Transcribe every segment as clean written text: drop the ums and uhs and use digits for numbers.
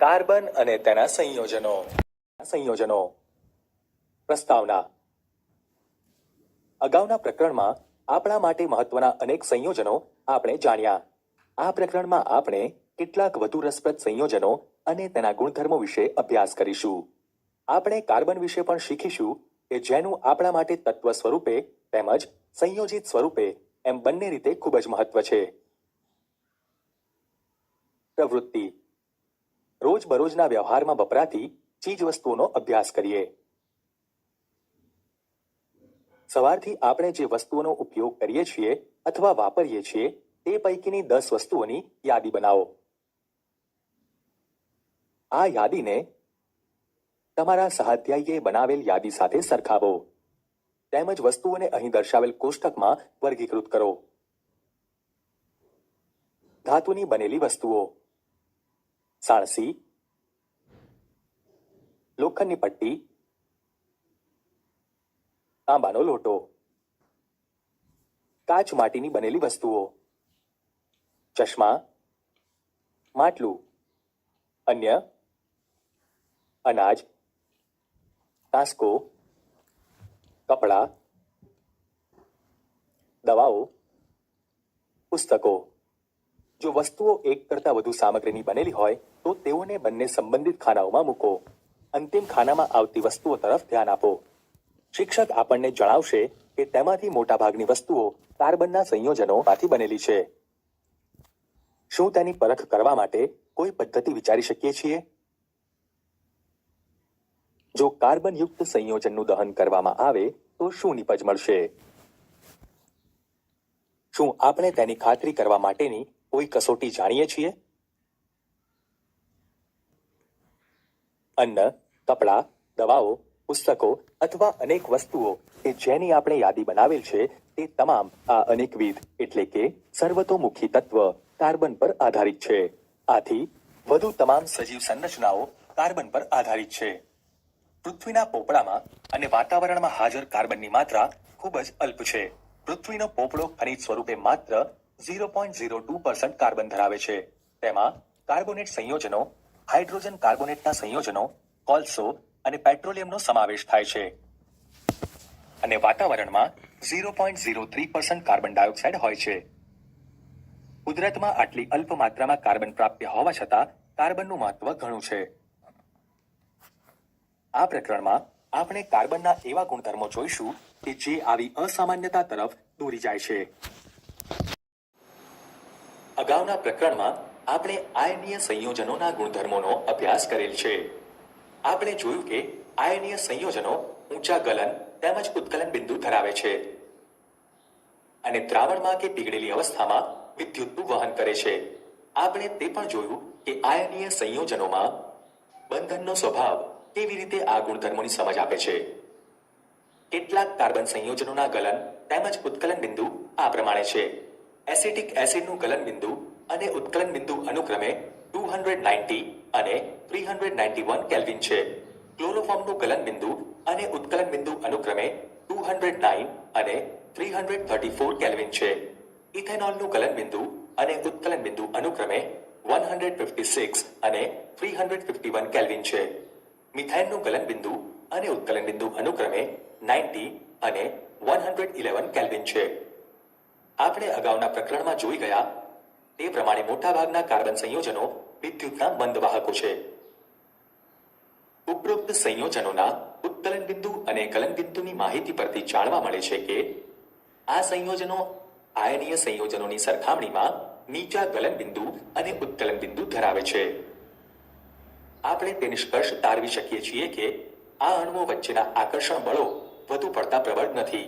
Carbon અને તેના સંયોજનો. પ્રસ્તાવના. અગાઉના પ્રકરણમાં આપણા માટે મહત્વના અનેક સંયોજનો આપણે જાણ્યા. આ પ્રકરણમાં આપણે કેટલાક વધુ રસપ્રદ સંયોજનો અને તેના ગુણધર્મો વિશે અભ્યાસ કરીશું. આપણે કાર્બન વિશે પણ શીખીશું કે જેનું આપણા માટે તત્વ સ્વરૂપે તેમજ સંયોજિત સ્વરૂપે એમ બંને રીતે ખૂબ જ મહત્વ છે. પ્રવૃત્તિ. રોજબરોજના વ્યવહારમાં વપરાતી ચીજવસ્તુઓનો અભ્યાસ કરીએ. સવારથી આપણે જે વસ્તુઓનો ઉપયોગ કરીએ છીએ અથવા વાપરીએ છીએ તે પૈકીની 10 વસ્તુઓની યાદી બનાવો. આ યાદીને તમારા સહાધ્યાયીએ બનાવેલ યાદી સાથે સરખાવો. તેમજ વસ્તુઓને અહીં દર્શાવેલ કોષ્ટકમાં વર્ગીકૃત કરો. ધાતુની બનેલી વસ્તુઓ. સાણસી, લોખંડની પટ્ટી, તાંબાનો લોટો. કાચ માટીની બનેલી વસ્તુઓ. ચશ્મા, માટલું. અન્ય અનાજ, કાંસકો, કપડાં, દવાઓ, પુસ્તકો. જો વસ્તુઓ એક કરતાં વધુ સામગ્રીની બનેલી હોય તો તેઓને બંને સંબંધિત ખાનાઓમાં મૂકો. અંતિમ ખાનામાં આવતી વસ્તુઓ તરફ ધ્યાન આપો. શિક્ષક આપણને જણાવશે કે તેમાંથી મોટાભાગની વસ્તુઓ કાર્બનના સંયોજનોમાંથી બનેલી છે. શું તેની પરખ કરવા માટે કોઈ પદ્ધતિ વિચારી શકીએ છીએ? જો કાર્બનયુક્ત સંયોજનનું દહન કરવામાં આવે તો શું નિપજ મળશે? શું આપણે તેની ખાતરી કરવા માટેની કોઈ કસોટી જાણીએ છીએ? અન્ન, કપડાં, દવાઓ, પુસ્તકો અથવા અનેક વસ્તુઓ કે જેની આપણે યાદી બનાવેલ છે તે તમામ આ અનેકવિધ એટલે કે સર્વતોમુખી તત્વ કાર્બન પર આધારિત છે. આથી વધુ તમામ સજીવ સંરચનાઓ કાર્બન પર આધારિત છે. પૃથ્વીના પોપડામાં અને વાતાવરણમાં હાજર કાર્બનની માત્રા ખૂબ જ અલ્પ છે. પૃથ્વીનો પોપડો ખનિજ સ્વરૂપે માત્ર 0.02% કાર્બન ધરાવે છે. તેમાં કાર્બોનેટ સંયોજનો, હાઇડ્રોજન કાર્બોનેટના સંયોજનો, કોલસો અને પેટ્રોલિયમનો સમાવેશ થાય છે. અને વાતાવરણમાં 0.03% કાર્બન ડાયોક્સાઇડ હોય છે. કુદરતમાં આટલી અલ્પ માત્રામાં કાર્બન પ્રાપ્ય હોવા છતાં કાર્બનનું મહત્વ ઘણું છે. આ પ્રકરણમાં આપણે કાર્બનના એવા ગુણધર્મો જોઈશું કે જે આવી અસામાન્યતા તરફ દોરી જાય છે. અગાઉના પ્રકરણમાં આપણે આયનીય સંયોજનોના ગુણધર્મોનો અભ્યાસ કરેલ છે. આપણે જોયું કે આયનીય સંયોજનો ઊંચા ગલન તેમજ ઉત્કલન બિંદુ ધરાવે છે અને દ્રાવણમાં કે પીગળેલી અવસ્થામાં વિદ્યુતનું વહન કરે છે. આપણે તે પણ જોયું કે આયનીય સંયોજનોમાં બંધનનો સ્વભાવ કેવી રીતે આ ગુણધર્મોની સમજ આપે છે. કેટલાક કાર્બન સંયોજનોના ગલન તેમજ ઉત્કલન બિંદુ આ પ્રમાણે છે. એસિટિક એસિડનું ગલન બિંદુ અને ઉત્કલન બિંદુ અનુક્રમે 290 અને 391 કેલ્વિન છે. ક્લોરોફોર્મનું ગલન બિંદુ અને ઉત્કલન બિંદુ અનુક્રમે 209 અને 334 કેલ્વિન છે. ઇથેનોલનું ગલન બિંદુ અને ઉત્કલન બિંદુ અનુક્રમે 156 અને 351 કેલ્વિન છે. મિથેનનું ગલન બિંદુ અને ઉત્કલન બિંદુ અનુક્રમે 90 અને 111 કેલ્વિન છે. આપણે અગાઉના પ્રકરણમાં જોઈ ગયા તે પ્રમાણે મોટાભાગના કાર્બન સંયોજનો વિદ્યુતના બંધવાહકો છે. ઉપરોક્ત સંયોજનોના ઉત્કલન બિંદુ અને ગલન બિંદુની માહિતી પરથી જાણવા મળે છે કે આ સંયોજનો આયનીય સંયોજનોની સરખામણીમાં નીચા ગલન બિંદુ અને ઉત્કલન બિંદુ ધરાવે છે. આપણે તે નિષ્કર્ષ તારવી શકીએ છીએ કે આ અણુઓ વચ્ચેના આકર્ષણ બળો વધુ પડતા પ્રબળ નથી.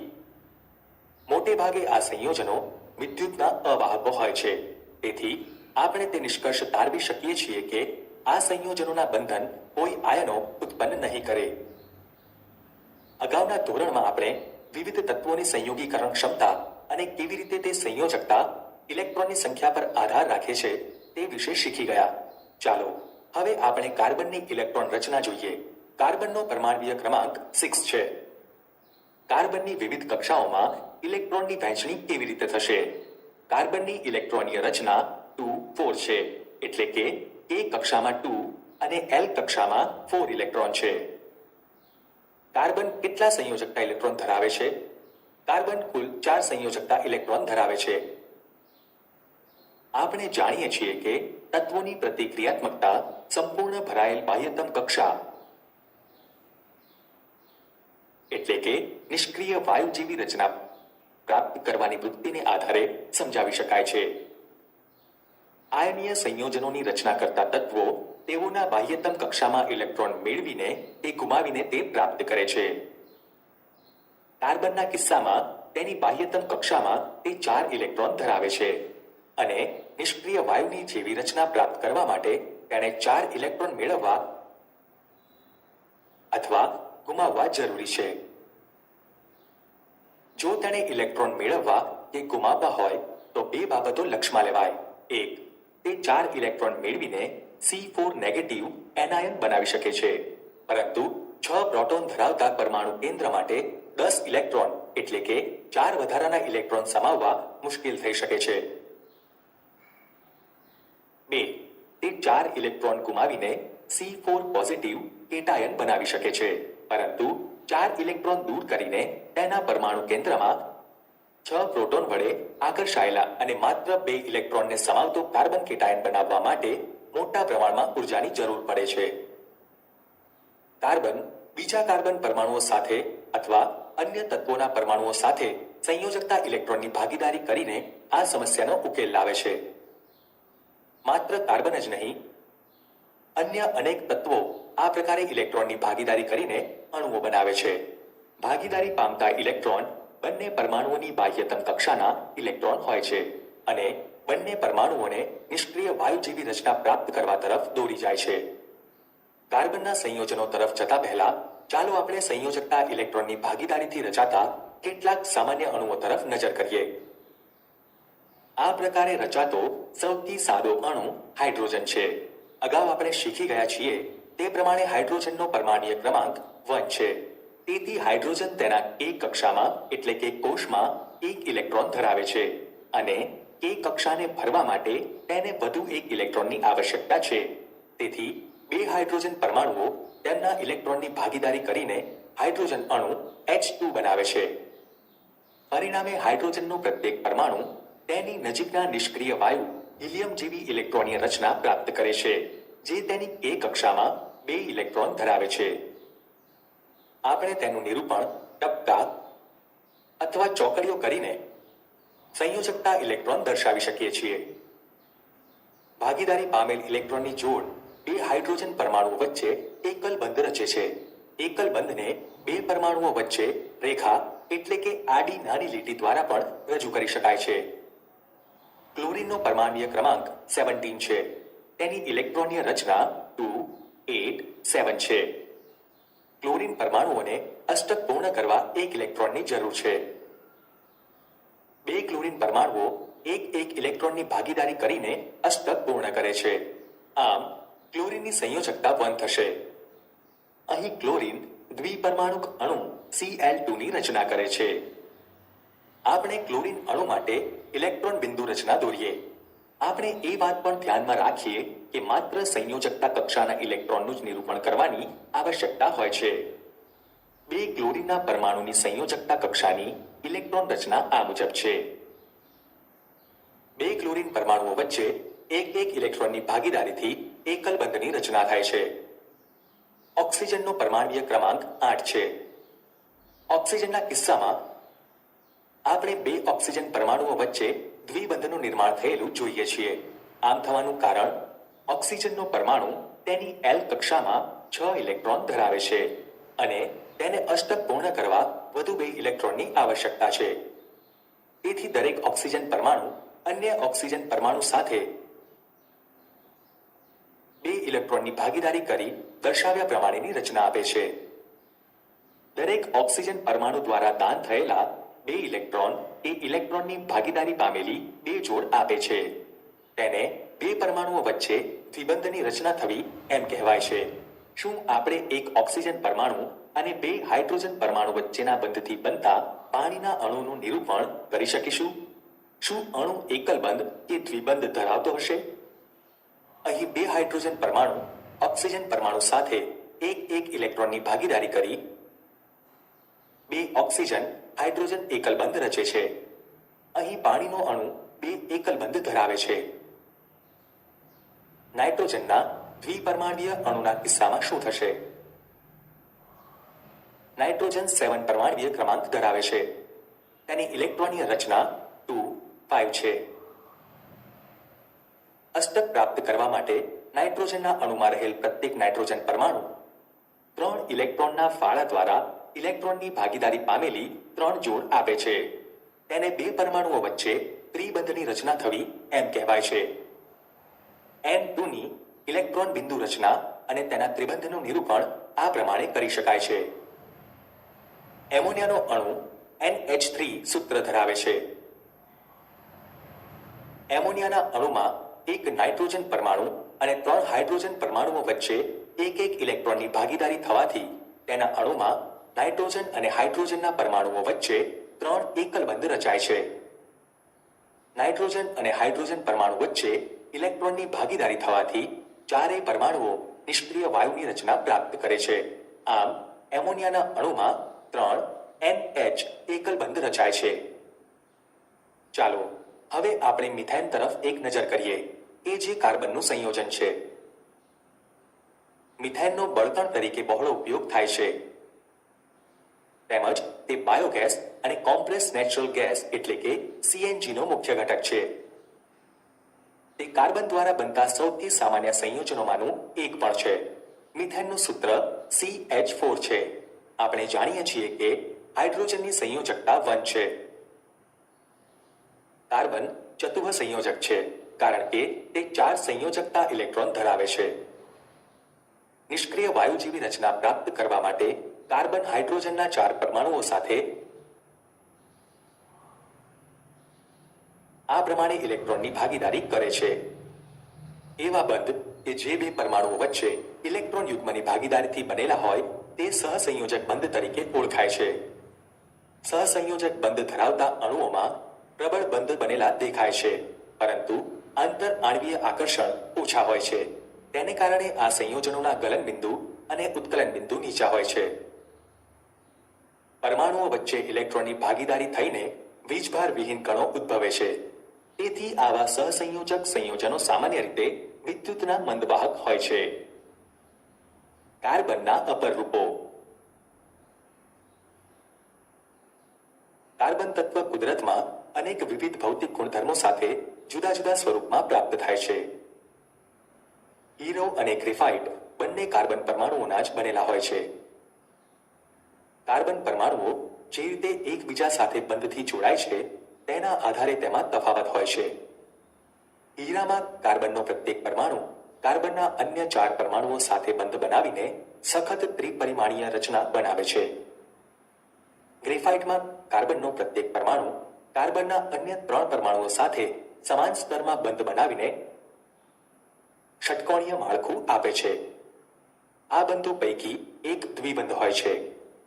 મોટે ભાગે આ સંયોજનો વિદ્યુતના અવાહકો હોય છે. તેથી આપણે તે નિષ્કર્ષ તારવી શકીએ છીએ કે આ સંયોજનોના બંધન કોઈ આયનો ઉત્પન્ન નહીં કરે. અગાઉના ધોરણમાં આપણે વિવિધ તત્વોની સંયોગીકરણ ક્ષમતા અને કેવી રીતે તે સંયોજકતા ઇલેક્ટ્રોનની સંખ્યા પર આધાર રાખે છે તે વિશે શીખી ગયા. ચાલો હવે આપણે કાર્બનની ઇલેક્ટ્રોન રચના જોઈએ. કાર્બનનો પરમાણ્વીય ક્રમાંક 6 છે. કાર્બનની વિવિધ કક્ષાઓમાં ઇલેક્ટ્રોનની વહેંચણી કેવી રીતે થશે? કાર્બનની ઇલેક્ટ્રોનીય રચના 2 4 છે. એટલે કે એક કક્ષામાં 2 અને એલ કક્ષામાં 4 ઇલેક્ટ્રોન છે. કાર્બન કેટલા સંયોજકતા ઇલેક્ટ્રોન ધરાવે છે? કાર્બન કુલ 4 સંયોજકતા ઇલેક્ટ્રોન ધરાવે છે. આપણે જાણીએ છીએ કે તત્વોની પ્રતિક્રિયાત્મકતા સંપૂર્ણ ભરાયેલ બાહ્યતમ કક્ષા એટલે કે નિષ્ક્રિય વાયુ જેવી રચના પ્રાપ્ત કરવાની વૃત્તિને આધારે સમજાવી શકાય છે. આયનીય સંયોજનોની રચના કરતા તત્વો તેઓના બાહ્યતમ કક્ષામાં ઇલેક્ટ્રોન મેળવીને તે ગુમાવીને તે પ્રાપ્ત કરે છે. કાર્બનના કિસ્સામાં તેની બાહ્યતમ કક્ષામાં તે 4 ઇલેક્ટ્રોન ધરાવે છે અને નિષ્ક્રિય વાયુની જેવી રચના પ્રાપ્ત કરવા માટે તેણે 4 ઇલેક્ટ્રોન મેળવવા અથવા ગુમાવવા જરૂરી છે. જો તેણે ઇલેક્ટ્રોન મેળવવા કે ગુમાવવા હોય તો બે બાબતો લક્ષમાં લેવાય. એક, તે 4 ઇલેક્ટ્રોન મેળવીને C4 નેગેટિવ એનાયન બનાવી શકે છે, પરંતુ 6 પ્રોટોન ધરાવતા પરમાણુ કેન્દ્ર માટે 10 ઇલેક્ટ્રોન એટલે કે 4 વધારાના ઇલેક્ટ્રોન સમાવવા મુશ્કેલ થઈ શકે છે. 2, તે 4 ઇલેક્ટ્રોન ગુમાવીને C4 પોઝિટિવ કેટાયન બનાવી શકે છે, પરંતુ 4 ઇલેક્ટ્રોન દૂર કરીને તેના પરમાણુ કેન્દ્રમાં 6 પ્રોટોન વડે આકર્ષાયેલા અને માત્ર 2 ઇલેક્ટ્રોનને સમાવતો કાર્બન કેટાયન બનાવવા માટે મોટા પ્રમાણમાં ઉર્જાની જરૂર પડે છે. કાર્બન બીજા કાર્બન પરમાણુઓ સાથે અથવા અન્ય તત્વોના પરમાણુઓ સાથે સંયોજકતા ઇલેક્ટ્રોનની ભાગીદારી કરીને આ સમસ્યાનો ઉકેલ લાવે છે. માત્ર કાર્બન જ નહીં, અન્ય અનેક તત્વો આ પ્રકારે ઇલેક્ટ્રોનની ભાગીદારી કરીને અણુઓ બનાવે છે. ભાગીદારી પામતા ઇલેક્ટ્રોન બંને પરમાણુઓની બાહ્યતમ કક્ષાના ઇલેક્ટ્રોન હોય છે અને બંને પરમાણુઓને નિષ્ક્રિય વાયુ જેવી રચના પ્રાપ્ત કરવા તરફ દોરી જાય છે. કાર્બનના સંયોજનો તરફ જતા પહેલા ચાલો આપણે સંયોજકતા ઇલેક્ટ્રોનની ભાગીદારીથી રચાતા કેટલાક સામાન્ય અણુઓ તરફ નજર કરીએ. આ પ્રકારે રચાતો સૌથી સાદો અણુ હાઇડ્રોજન છે. અગાઉ આપણે શીખી ગયા છીએ તે પ્રમાણે હાઇડ્રોજનનો પરમાણ્વીય ક્રમાંક 1 છે. તેથી હાઇડ્રોજન તેના K કક્ષામાં એટલે કે કોષમાં 1 ઇલેક્ટ્રોન ધરાવે છે અને K કક્ષાને ભરવા માટે તેને વધુ 1 ઇલેક્ટ્રોનની આવશ્યકતા છે. તેથી 2 હાઇડ્રોજન પરમાણુઓ તેમના ઇલેક્ટ્રોનની ભાગીદારી કરીને હાઇડ્રોજન અણુ H2 બનાવે છે. પરિણામે હાઇડ્રોજનનું પ્રત્યેક પરમાણુ તેની નજીકના નિષ્ક્રિય વાયુ હિલિયમ જેવી ઇલેક્ટ્રોનીય રચના પ્રાપ્ત કરે છે, જે તેની K કક્ષામાં 2 ઇલેક્ટ્રોન ધરાવે છે. આપણે તેનું નિરૂપણ ટપકા અથવા ચોકડીઓ કરીને સંયોજકતા ઇલેક્ટ્રોન દર્શાવી શકીએ છીએ. ભાગીદારી પામેલ ઇલેક્ટ્રોનની જોડ 2 હાઇડ્રોજન પરમાણુઓ વચ્ચે એકલ બંધ રચે છે. એકલ બંધને 2 પરમાણુઓ વચ્ચે રેખા એટલે કે આડી નાની લીટી દ્વારા પણ રજૂ કરી શકાય છે. ક્લોરીનનો પરમાણ્વીય ક્રમાંક 17 છે. તેની ઇલેક્ટ્રોનીય રચના 2, 8, 7 છે. ક્લોરીન પરમાણુઓને અષ્ટક પૂર્ણ કરવા 1 ઇલેક્ટ્રોનની જરૂર છે. 2 ક્લોરીન પરમાણુઓ 1 ઇલેક્ટ્રોનની ભાગીદારી કરીને અષ્ટક પૂર્ણ કરે છે. આમ ક્લોરીનની સંયોજકતા 1 થશે. અહીં ક્લોરીન દ્વિપરમાણુક અણુ Cl2 ની રચના કરે છે. આપણે ક્લોરીન અણુ માટે ઇલેક્ટ્રોન બિંદુ રચના દોરીએ. આપણે એ વાત પણ ધ્યાનમાં રાખીએ કે માત્ર સંયોજકતા કક્ષાના ઇલેક્ટ્રોનનું જ નિરૂપણ કરવાની આવશ્યકતા હોય છે. 2 ક્લોરીનના પરમાણુની સંયોજકતા કક્ષાની ઇલેક્ટ્રોન રચના આ મુજબ છે. 2 ક્લોરીન પરમાણુઓ વચ્ચે 1 ઇલેક્ટ્રોનની ભાગીદારીથી એકલ બંધની રચના થાય છે. ઓક્સિજનનો પરમાણ્વીય ક્રમાંક 8 છે. ઓક્સિજનના કિસ્સામાં આપણે 2 ઓક્સિજન પરમાણુઓ વચ્ચે દ્વિબંધનું નિર્માણ થયેલું જોઈએ છીએ. આમ થવાનું કારણ ઓક્સિજનનો પરમાણુ તેની L કક્ષામાં 6 ઇલેક્ટ્રોન ધરાવે છે અને તેને અષ્ટક પૂર્ણ કરવા વધુ 2 ઇલેક્ટ્રોનની આવશ્યકતા છે. તેથી દરેક ઓક્સિજન પરમાણુ અન્ય ઓક્સિજન પરમાણુ સાથે 2 ઇલેક્ટ્રોનની ભાગીદારી કરી દર્શાવ્યા પ્રમાણેની રચના આપે છે. દરેક ઓક્સિજન પરમાણુ દ્વારા દાન થયેલા 2 ઇલેક્ટ્રોન એ ઇલેક્ટ્રોનની ભાગીદારી પામેલી 2 જોડ આપે છે. તેને 2 પરમાણુઓ વચ્ચે દ્વિબંધની રચના થવી એમ કહેવાય છે. શું આપણે એક ઓક્સિજન પરમાણુ અને 2 હાઇડ્રોજન પરમાણુ વચ્ચેના બંધથી બનતા પાણીના અણુનું નિરૂપણ કરી શકીશું? શું અણુ એકલ બંધ કે દ્વિબંધ ધરાવતો હશે? અહીં 2 હાઇડ્રોજન પરમાણુ ઓક્સિજન પરમાણુ સાથે એક ઇલેક્ટ્રોનની ભાગીદારી કરી 2 ઓક્સિજન હાઇડ્રોજન એકલબંધ રચે છે. અહીં પાણીનો અણુ 2 એકલબંધ ધરાવે છે. નાઇટ્રોજનના દ્વિપરમાણુય અણુના કિસ્સામાં શું થશે? નાઇટ્રોજન 7 પરમાણુય ક્રમાંક ધરાવે છે. તેની ઇલેક્ટ્રોનીય રચના 2 5 છે. અષ્ટક પ્રાપ્ત કરવા માટે નાઇટ્રોજનના અણુમાં રહેલ પ્રત્યેક નાઇટ્રોજન પરમાણુ 3 ઇલેક્ટ્રોનના ફાળા દ્વારા ઇલેક્ટ્રોનની ભાગીદારી પામેલી 3 જોડ આપે છે. તેને 2 પરમાણુઓ વચ્ચે ત્રિબંધની રચના થવી એમ કહેવાય છે. N2 ની ઇલેક્ટ્રોન બિંદુ રચના અને તેના ત્રિબંધનું નિરૂપણ આ પ્રમાણે કરી શકાય છે. એમોનિયાનો અણુ NH3 સૂત્ર ધરાવે છે. એમોનિયાના અણુમાં એક નાઇટ્રોજન પરમાણુ અને 3 હાઇડ્રોજન પરમાણુઓ વચ્ચે એક ઇલેક્ટ્રોનની ભાગીદારી થવાથી તેના અણુમાં નાઇટ્રોજન અને હાઇડ્રોજનના પરમાણુઓ વચ્ચે 3 એકલબંધ રચાય છે. નાઇટ્રોજન અને હાઇડ્રોજન પરમાણુ વચ્ચે ઇલેક્ટ્રોનની ભાગીદારી થવાથી ચારેય પરમાણુઓ નિષ્ક્રિય વાયુની રચના પ્રાપ્ત કરે છે. આમ એમોનિયાના અણુમાં 3 NH એકલબંધ રચાય છે. ચાલો હવે આપણે મિથેન તરફ એક નજર કરીએ, એ જે કાર્બનનું સંયોજન છે. મિથેનનો બળતણ તરીકે બહોળો ઉપયોગ થાય છે. તેમજ તે બાયોગેસ અને કોમ્પ્રેસ નેચરલ ગેસ એટલે કે CNG નો મુખ્ય ઘટક છે. તે કાર્બન દ્વારા બનતા સૌથી સામાન્ય સંયોજનોમાંનું એક પણ છે. મિથેનનું સૂત્ર CH4 છે. આપણે જાણીએ છીએ કે હાઇડ્રોજનની સંયોજકતા 1 છે. કાર્બન ચતુઃ સંયોજક છે કારણ કે તે 4 સંયોજકતા ઇલેક્ટ્રોન ધરાવે છે. નિષ્ક્રિય વાયુ જેવી રચના પ્રાપ્ત કરવા માટે કાર્બન હાઇડ્રોજનના 4 પરમાણુઓ સાથે આ પ્રમાણે ઇલેક્ટ્રોનની ભાગીદારી કરે છે. એવા બંધ કે જે 2 પરમાણુઓ વચ્ચે ઇલેક્ટ્રોન યુગ્મની ભાગીદારીથી બનેલા હોય તે સહસંયોજક બંધ તરીકે ઓળખાય છે. સહસંયોજક બંધ ધરાવતા અણુઓમાં પ્રબળ બંધ બનેલા દેખાય છે, પરંતુ આંતર આણ્વીય આકર્ષણ ઓછા હોય છે. તેને કારણે આ સંયોજનોના ગલન બિંદુ અને ઉત્કલન બિંદુ નીચા હોય છે. પરમાણુઓ વચ્ચે ઇલેક્ટ્રોનની ભાગીદારી થઈને વીજભાર વિહીન કણો ઉદ્ભવે છે. તેથી આવા સહસંયોજક સંયોજનો સામાન્ય રીતે વિદ્યુતના મંદવાહક હોય છે. કાર્બનના અપર રૂપો. કાર્બન તત્વ કુદરતમાં અનેક વિવિધ ભૌતિક ગુણધર્મો સાથે જુદા જુદા સ્વરૂપમાં પ્રાપ્ત થાય છે. હીરો અને ગ્રેફાઇટ બંને કાર્બન પરમાણુઓના જ બનેલા હોય છે. કાર્બન પરમાણુઓ જે રીતે એકબીજા સાથે બંધથી જોડાય છે તેના આધારે તેમાં તફાવત હોય છે. હીરામાં કાર્બનનો પ્રત્યેક પરમાણુ કાર્બનના અન્ય 4 પરમાણુઓ સાથે બંધ બનાવીને સખત ત્રિપરિમાણીય રચના બનાવે છે. ગ્રેફાઇટમાં કાર્બનનો પ્રત્યેક પરમાણુ કાર્બનના અન્ય 3 પરમાણુઓ સાથે સમાન સ્તરમાં બંધ બનાવીને ષટકોણીય માળખું આપે છે. આ બંધો પૈકી એક દ્વિબંધ હોય છે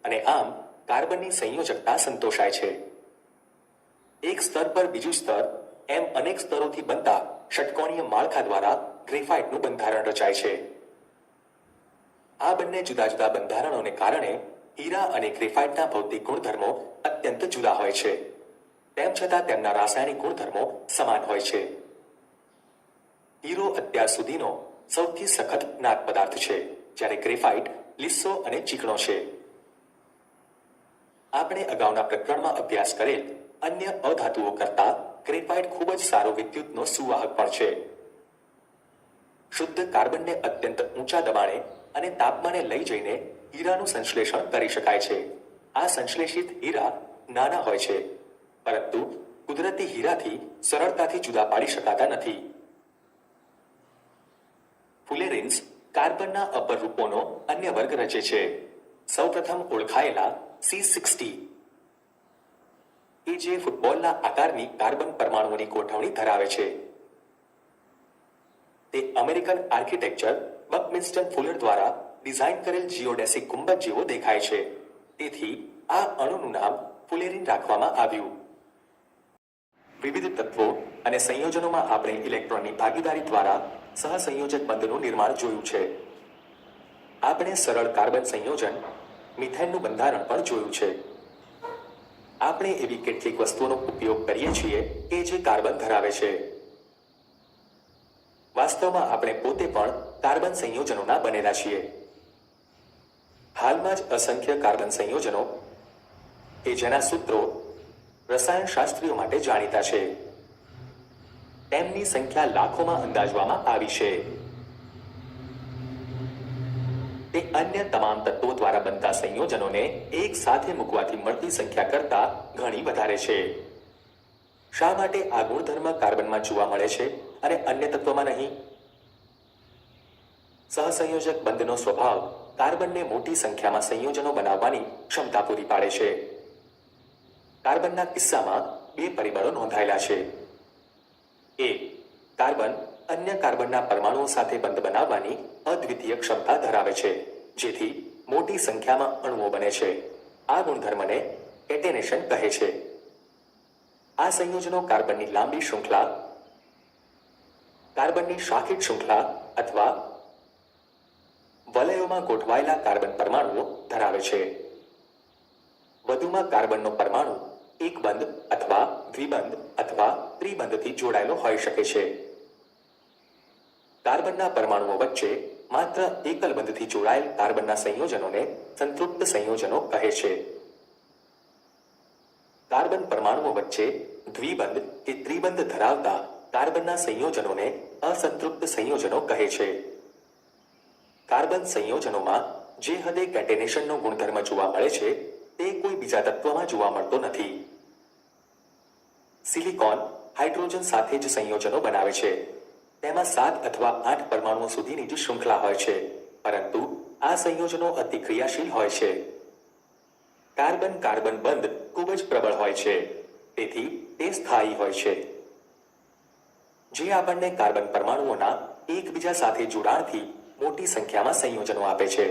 અને આમ કાર્બનની સંયોજકતા સંતોષાય છે. એક સ્તર પર બીજું સ્તર એમ અનેક સ્તરોથી બનતા ષટકોણીય માળખા દ્વારા ગ્રેફાઇટનું બંધારણ રચાય છે. આ બંને જુદા જુદા બંધારણોને કારણે હીરા અને ગ્રેફાઇટના ભૌતિક ગુણધર્મો અત્યંત જુદા હોય છે. તેમ છતાં તેમના રાસાયણિક ગુણધર્મો સમાન હોય છે. હીરો અત્યાર સુધીનો સૌથી સખત જ્ઞાત પદાર્થ છે, જ્યારે ગ્રેફાઇટ લીસો અને ચીકણો છે. આપણે અગાઉના પ્રકરણમાં અભ્યાસ કરેલ અન્ય અધાતુઓ કરતા ગ્રેફાઇટ ખૂબ જ સારો વિદ્યુતનો સુવાહક પણ છે. શુદ્ધ કાર્બનને અત્યંત ઊંચા દબાણે અને તાપમાને લઈ જઈને હીરાનું સંશ્લેષણ કરી શકાય છે. આ સંશ્લેષિત હીરા નાના હોય છે, પરંતુ કુદરતી હીરાથી સરળતાથી જુદા પાડી શકાતા નથી. ફુલેરિન્સ કાર્બનના અપર રૂપોનો અન્ય વર્ગ રચે છે. સૌપ્રથમ ઓળખાયેલા C60 એ જે ફૂટબોલના આકારની કાર્બન પરમાણુઓની ગોઠવણી ધરાવે છે. તે અમેરિકન આર્કિટેક્ચર બકમિન્સ્ટર ફુલર દ્વારા ડિઝાઇન કરેલ જીઓડેસિક ગુંબજ જેવો દેખાય છે. તેથી આ અણુનું નામ ફુલેરિન રાખવામાં આવ્યું. વિવિધ તત્વો અને સંયોજનોમાં આપણે ઇલેક્ટ્રોનની ભાગીદારી દ્વારા સહસંયોજક બંધનું નિર્માણ જોયું છે. આપણે સરળ કાર્બન સંયોજન મિથેનનું બંધારણ પણ જોયું છે. આપણે એવી કેટલીક વસ્તુઓનો ઉપયોગ કરીએ છીએ કે જે કાર્બન ધરાવે છે. વાસ્તવમાં આપણે પોતે પણ કાર્બન સંયોજનોના બનેલા છીએ. હાલમાં જ અસંખ્ય કાર્બન સંયોજનો કે જેના સૂત્રો રસાયણશાસ્ત્રીઓ માટે જાણીતા છે, તેમની સંખ્યા લાખોમાં અંદાજવામાં આવી છે. તે અન્ય તમામ તત્વો દ્વારા બનતા સંયોજનોને એક સાથે મૂકવાથી મળતી સંખ્યા કરતાં ઘણી વધારે છે. શા માટે આ ગુણધર્મ કાર્બનમાં જોવા મળે છે અને અન્ય તત્વોમાં નહીં? સહસંયોજક બંધનો સ્વભાવ કાર્બનને મોટી સંખ્યામાં સંયોજનો બનાવવાની ક્ષમતા પૂરી પાડે છે. કાર્બનના કિસ્સામાં બે પરિબળો નોંધાયેલા છે. એ, કાર્બન અન્ય કાર્બનના પરમાણુઓ સાથે બંધ બનાવવાની અદ્વિતીય ક્ષમતા ધરાવે છે, જેથી મોટી સંખ્યામાં અણુઓ બને છે. આ ગુણધર્મને કેટેનેશન કહે છે. આ સંયોજનો કાર્બનની લાંબી શૃંખલા, કાર્બનની શાખિત શૃંખલા અથવા વલયોમાં ગોઠવાયેલા કાર્બન પરમાણુઓ ધરાવે છે. વધુમાં કાર્બનનો પરમાણુ એક બંધ અથવા દ્વિબંધ અથવા ત્રિબંધથી જોડાયેલો હોઈ શકે છે. કાર્બનના પરમાણુઓ વચ્ચે માત્ર એકલ બંધથી જોડાયેલ કાર્બનના સંયોજનોને સંતૃપ્ત સંયોજનો કહે છે. કાર્બન પરમાણુઓ વચ્ચે દ્વિબંધ કે ત્રિબંધ ધરાવતા કાર્બનના સંયોજનોને અસંતૃપ્ત સંયોજનો કહે છે. કાર્બન સંયોજનોમાં જે હદે કેટેનેશનનો ગુણધર્મ જોવા મળે છે તે કોઈ બીજા તત્વમાં જોવા મળતો નથી. સિલિકોન હાઇડ્રોજન સાથે જ સંયોજનો બનાવે છે. તેમાં 7 અથવા 8 પરમાણુઓ સુધીની જ શૃંખલા હોય છે, પરંતુ આ સંયોજનો અતિ ક્રિયાશીલ હોય છે. કાર્બન કાર્બન બંધ ખૂબ જ પ્રબળ હોય છે, તેથી તે સ્થાયી હોય છે, જે આપણને કાર્બન પરમાણુઓના એકબીજા સાથે જોડાણથી મોટી સંખ્યામાં સંયોજનો આપે છે.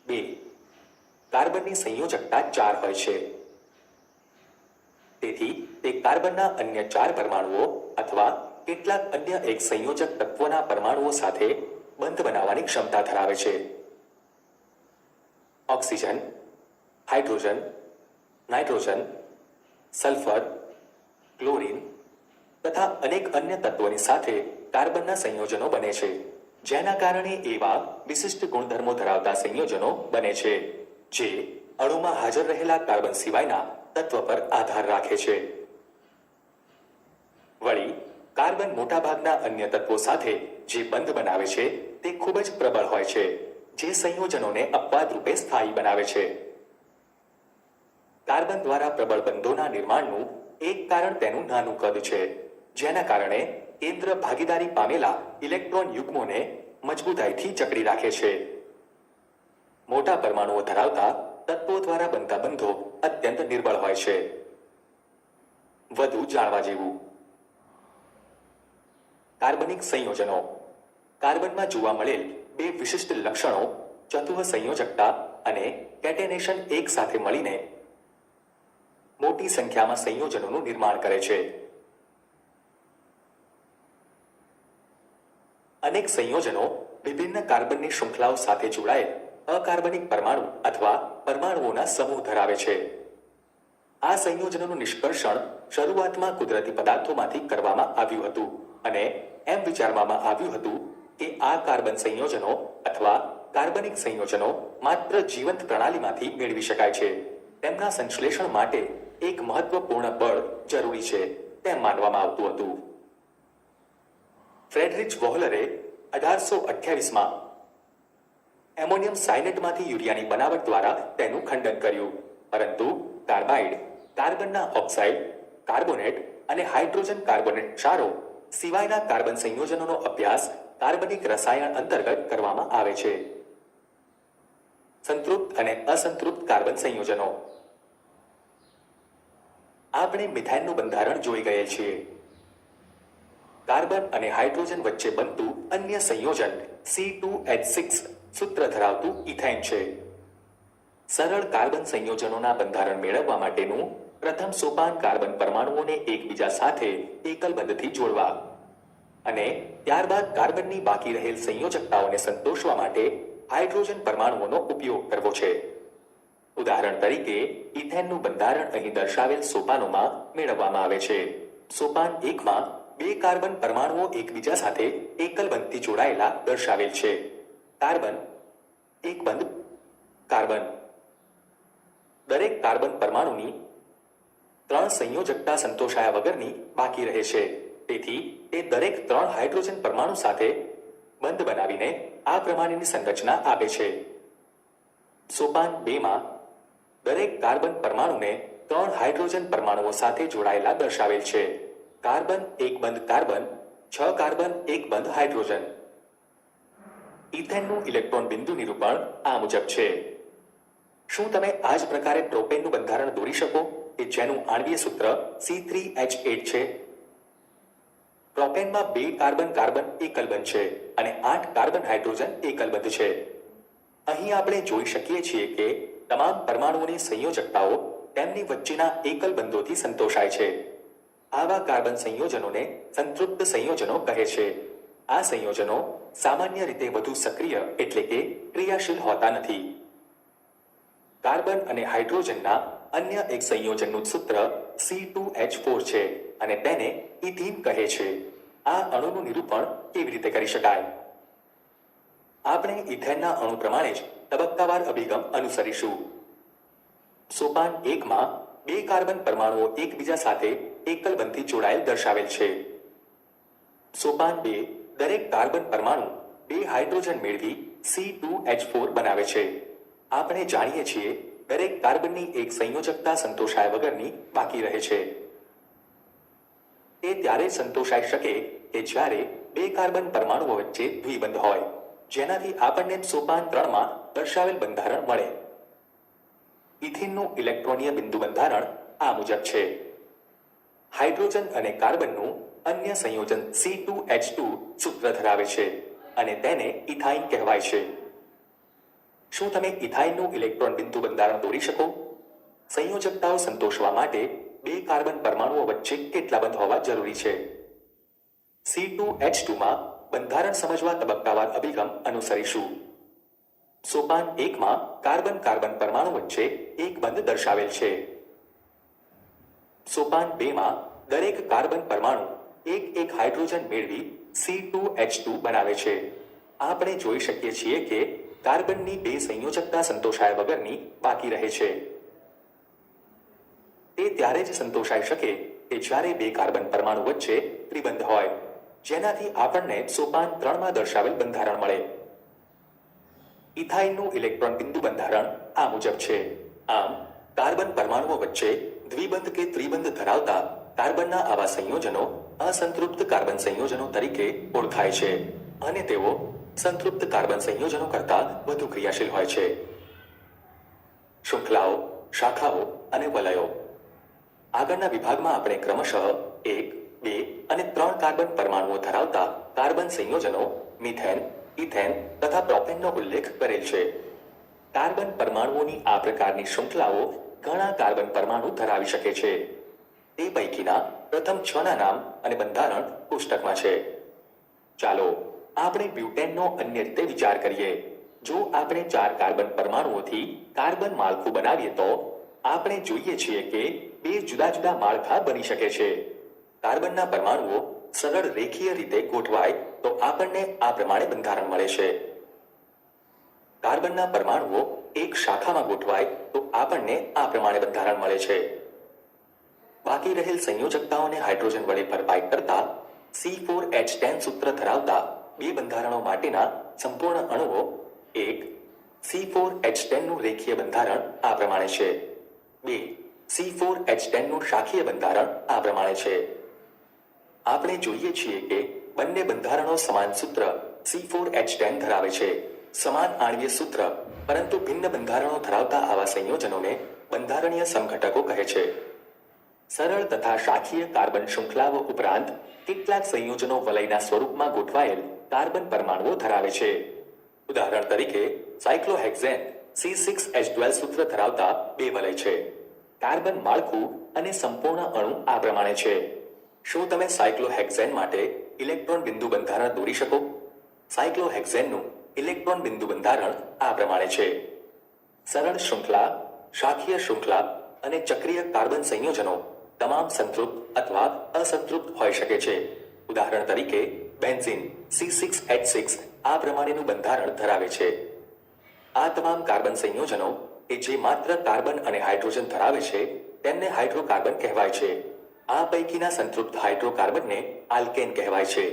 2. કાર્બનની સંયોજકતા 4 હોય છે. તેથી તે કાર્બનના અન્ય 4 પરમાણુઓ અથવા કેટલાક અન્ય એક સંયોજક તત્વોના પરમાણુઓ સાથે બંધ બનાવવાની ક્ષમતા ધરાવે છે. Oxygen, hydrogen, nitrogen, sulphur, chlorine તથા અનેક અન્ય તત્વોની સાથે કાર્બનના સંયોજનો બને છે, જેના કારણે એવા વિશિષ્ટ ગુણધર્મો ધરાવતા સંયોજનો બને છે જે અણુમાં હાજર રહેલા કાર્બન સિવાયના તત્વ પર આધાર રાખે છે. વળી કાર્બન મોટાભાગના અન્ય તત્વો સાથે જે બંધ બનાવે છે તે ખૂબ જ પ્રબળ હોય છે, જે સંયોજનોને અપવાદ રૂપે સ્થાયી બનાવે છે. કાર્બન દ્વારા પ્રબળ બંધોના નિર્માણનું એક કારણ તેનું નાનું કદ છે, જેના કારણે કેન્દ્ર ભાગીદારી પામેલા ઇલેક્ટ્રોન યુગ્મોને મજબૂતાઈથી જકડી રાખે છે. મોટા પરમાણુઓ ધરાવતા તત્વો દ્વારા બનતા બંધો અત્યંત નિર્બળ હોય છે. વધુ જાણવા જેવું. કાર્બનિક સંયોજનો. કાર્બનમાં જોવા મળેલ બે વિશિષ્ટ લક્ષણો ચતુઃ સંયોજકતા અને કેટેનેશન એક સાથે મળીને મોટી સંખ્યામાં સંયોજનોનું નિર્માણ કરે છે. અનેક સંયોજનો વિભિન્ન કાર્બનની શૃંખલાઓ સાથે જોડાયેલ અકાર્બનિક પરમાણુ અથવા પરમાણુઓના સમૂહ ધરાવે છે. આ સંયોજનોનું નિષ્કર્ષણ શરૂઆતમાં કુદરતી પદાર્થોમાંથી કરવામાં આવ્યું હતું અને એમ વિચારવામાં આવ્યું હતું કે આ કાર્બન સંયોજનો અથવા કાર્બનિક સંયોજનો માત્ર જીવંત પ્રણાલીમાંથી મેળવી શકાય છે. તેમના સંશ્લેષણ માટે એક મહત્વપૂર્ણ બળ જરૂરી છે તેમ માનવામાં આવતું હતું. ફ્રેડરિચ વોહલરે 1828માં એમોનિયમ સાયનેટમાંથી યુરિયાની બનાવટ દ્વારા તેનું ખંડન કર્યું, પરંતુ કાર્બાઇડ, કાર્બનના ઓક્સાઇડ, કાર્બોનેટ અને હાઇડ્રોજન કાર્બોનેટ ક્ષારો સિવાયના કાર્બન સંયોજનોનો અભ્યાસ કાર્બનિક રસાયણ અંતર્ગત કરવામાં આવે છે. સંતૃપ્ત અને અસંતૃપ્ત કાર્બન સંયોજનો. આપણે મિથેનનું બંધારણ જોઈ ગયેલ છીએ. કાર્બન અને હાઇડ્રોજન વચ્ચે બનતું અન્ય સંયોજન C2H6 સૂત્ર ધરાવતું ઇથેન છે. સરળ કાર્બન સંયોજનોના બંધારણ મેળવવા માટેનું પ્રથમ સોપાન કાર્બન પરમાણુઓને એકબીજા સાથે એકલ બંધથી જોડવા. અને ત્યારબાદ કાર્બનની બાકી રહેલ સંયોજકતાઓને સંતોષવા માટે હાઇડ્રોજન પરમાણુઓનો ઉપયોગ કરવો છે. ઉદાહરણ તરીકે ઇથેનનું બંધારણ અહીં દર્શાવેલ સોપાનોમાં મેળવવામાં આવે છે. સોપાન 1માં બે કાર્બન પરમાણુઓ એકબીજા સાથે એકલ બંધથી જોડાયેલા દર્શાવેલ છે. કાર્બન એક બંધ કાર્બન. દરેક કાર્બન પરમાણુની 3 સંયોજકતા સંતોષાયા વગરની બાકી રહે છે. તેથી તે દરેક 3 હાઇડ્રોજન પરમાણુ સાથે બંધ બનાવીને આ પ્રમાણેની સંરચના આપે છે. સોપાન 2માં દરેક કાર્બન પરમાણુને 3 હાઇડ્રોજન પરમાણુઓ સાથે જોડાયેલા દર્શાવેલ છે. કાર્બન એક બંધ કાર્બન, 6 કાર્બન એક બંધ હાઇડ્રોજન. ઇથેનનું ઇલેક્ટ્રોન બિંદુ નિરૂપણ આ મુજબ છે. શું તમે આ જ પ્રકારે પ્રોપેનનું બંધારણ દોરી શકો કે જેનું આણ્વીય સૂત્ર C3H8 છે? પ્રોપેનમાં 2 કાર્બન કાર્બન એકલ બંધ છે અને 8 કાર્બન હાઇડ્રોજન એકલ બંધ છે. અહીં આપણે જોઈ શકીએ છીએ કે તમામ પરમાણુઓની સંયોજકતાઓ તેમની વચ્ચેના એકલ બંધોથી સંતોષાય છે. આવા કાર્બન સંયોજનોને સંતૃપ્ત સંયોજનો કહે છે. આ સંયોજનો સામાન્ય રીતે વધુ સક્રિય એટલે કે ક્રિયાશીલ હોતા નથી. કાર્બન અને હાઇડ્રોજનના અન્ય એક સંયોજનનું સૂત્ર C2H4 છે અને તેને ઇથીન કહે છે. આ અણુનું નિરૂપણ કેવી રીતે કરી શકાય? આપણે ઇથેનના અણુ પ્રમાણે જ તબક્કાવાર અભિગમ અનુસરીશું. સોપાન 1માં બે કાર્બન પરમાણુઓ એકબીજા સાથે એકલ બંધથી જોડાયેલ દર્શાવેલ છે. સોપાન 2 દરેક કાર્બન પરમાણુ 2 હાઇડ્રોજન મેળવી C2H4 બનાવે છે. આપણે જાણીએ છીએ દરેક કાર્બનની એક સંયોજકતા સંતોષાયા વગરની બાકી રહે છે. તે ત્યારે સંતોષાઈ શકે કે જ્યારે બે કાર્બન પરમાણુઓ વચ્ચે દ્વિબંધ હોય, જેનાથી આપણને સોપાન 3માં દર્શાવેલ બંધારણ મળે. ઇથીનનું ઇલેક્ટ્રોનીય બિંદુ બંધારણ આ મુજબ છે. હાઇડ્રોજન અને કાર્બનનું અન્ય સંયોજન C2H2 સૂત્ર ધરાવે છે અને તેને ઇથાઇન કહેવાય છે. શું તમે ઇથાઇનનું ઇલેક્ટ્રોન બિંદુ બંધારણ દોરી શકો? સંયોજકતાઓ સંતોષવા માટે બે કાર્બન પરમાણુઓ વચ્ચે કેટલા બંધ હોવા જરૂરી છે? C2H2માં બંધારણ સમજવા તબક્કાવાર અભિગમ અનુસરીશું. સોપાન 1માં કાર્બન કાર્બન પરમાણુ વચ્ચે એક બંધ દર્શાવેલ છે. સોપાન 2માં દરેક કાર્બન પરમાણુ એક હાઇડ્રોજન મેળવી C2H2 બનાવે છે. આપણે જોઈ શકીએ છીએ કે કાર્બનની બે સંયોજકતા સંતોષાયા વગરની બાકી રહે છે. તે ત્યારે જ સંતોષાઈ શકે કે જ્યારે બે કાર્બન પરમાણુ વચ્ચે ત્રિબંધ હોય, જેનાથી આપણને સોપાન 3માં દર્શાવેલ બંધારણ મળે. ઇથાઇનનું ઇલેક્ટ્રોન બિંદુ બંધારણ આ મુજબ છે. આમ કાર્બન પરમાણુઓ વચ્ચે દ્વિબંધ કે ત્રિબંધ ધરાવતા કાર્બનના આવા સંયોજનો અસંતૃપ્ત કાર્બન સંયોજનો તરીકે ઓળખાય છે અને તેઓ સંતૃપ્ત કાર્બન સંયોજનો કરતાં વધુ ક્રિયાશીલ હોય છે. શૃંખલાઓ, શાખાઓ અને વલયો. આગળના વિભાગમાં આપણે ક્રમશઃ 1, 2 અને 3 કાર્બન પરમાણુઓ ધરાવતા કાર્બન સંયોજનો મિથેન, ઇથેન તથા પ્રોપેનનો ઉલ્લેખ કરેલ છે. કાર્બન પરમાણુઓની આ પ્રકારની શૃંખલાઓ ઘણા કાર્બન પરમાણુ ધરાવી શકે છે. તે પૈકીના પ્રથમ 6ના નામ અને બંધારણ કોષ્ટકમાં છે. ચાલો આપણે બ્યુટેનનો અન્ય રીતે વિચાર કરીએ. જો આપણે 4 કાર્બન પરમાણુઓથી કાર્બન માળખું બનાવીએ તો આપણે જોઈએ છીએ કે 2 જુદા જુદા માળખા બની શકે છે. કાર્બનના પરમાણુઓ સરળ રેખીય રીતે ગોઠવાય તો આપણને આ પ્રમાણે બંધારણ મળે છે. કાર્બનના પરમાણુઓ એક શાખામાં ગોઠવાય તો આપણને આ પ્રમાણે બંધારણ મળે છે. બાકી રહેલ સંયોજકતાઓને હાઇડ્રોજન વડે ભરપાઈ કરતા C4H10 સૂત્ર ધરાવતા બે બંધારણો માટેના સંપૂર્ણ અણુઓ 1. C4H10 નું રેખીય બંધારણ આ પ્રમાણે છે. 2. C4H10 નું શાખીય બંધારણ આ પ્રમાણે છે. આપણે જોઈએ છીએ કે બંને બંધારણો સમાન સૂત્ર C4H10 ધરાવે છે. સમાન આણ્વીય સૂત્ર પરંતુ ભિન્ન બંધારણો ધરાવતા આવા સંયોજનોને બંધારણીય સમઘટકો કહે છે. સરળ તથા શાખીય કાર્બન શૃંખલાઓ ઉપરાંત કેટલાક સંયોજનો વલયના સ્વરૂપમાં ગોઠવાયેલ કાર્બન પરમાણુઓ ધરાવે છે. ઉદાહરણ તરીકે સાયક્લોહેક્ઝેન C6H12 સૂત્ર ધરાવતા બે વલય છે. કાર્બન માળખું અને સંપૂર્ણ અણુ આ પ્રમાણે છે. શું તમે સાયક્લોહેક્ઝેન માટે ઇલેક્ટ્રોન બિંદુ બંધારણ દોરી શકો? સાયક્લોહેક્ઝેનનું ઇલેક્ટ્રોન બિંદુ બંધારણ આ પ્રમાણે છે. સરળ શૃંખલા, શાખીય શૃંખલા અને ચક્રીય કાર્બન સંયોજનો તમામ સંતૃપ્ત અથવા અસંતૃપ્ત હોઈ શકે છે. ઉદાહરણ તરીકે બેન્ઝીન C6H6 આ પ્રમાણેનું બંધારણ ધરાવે છે. આ તમામ કાર્બન સંયોજનો કે જે માત્ર કાર્બન અને હાઇડ્રોજન ધરાવે છે તેમને હાઇડ્રોકાર્બન કહેવાય છે. આ પૈકીના સંતૃપ્ત હાઇડ્રોકાર્બનને આલ્કેન કહેવાય છે.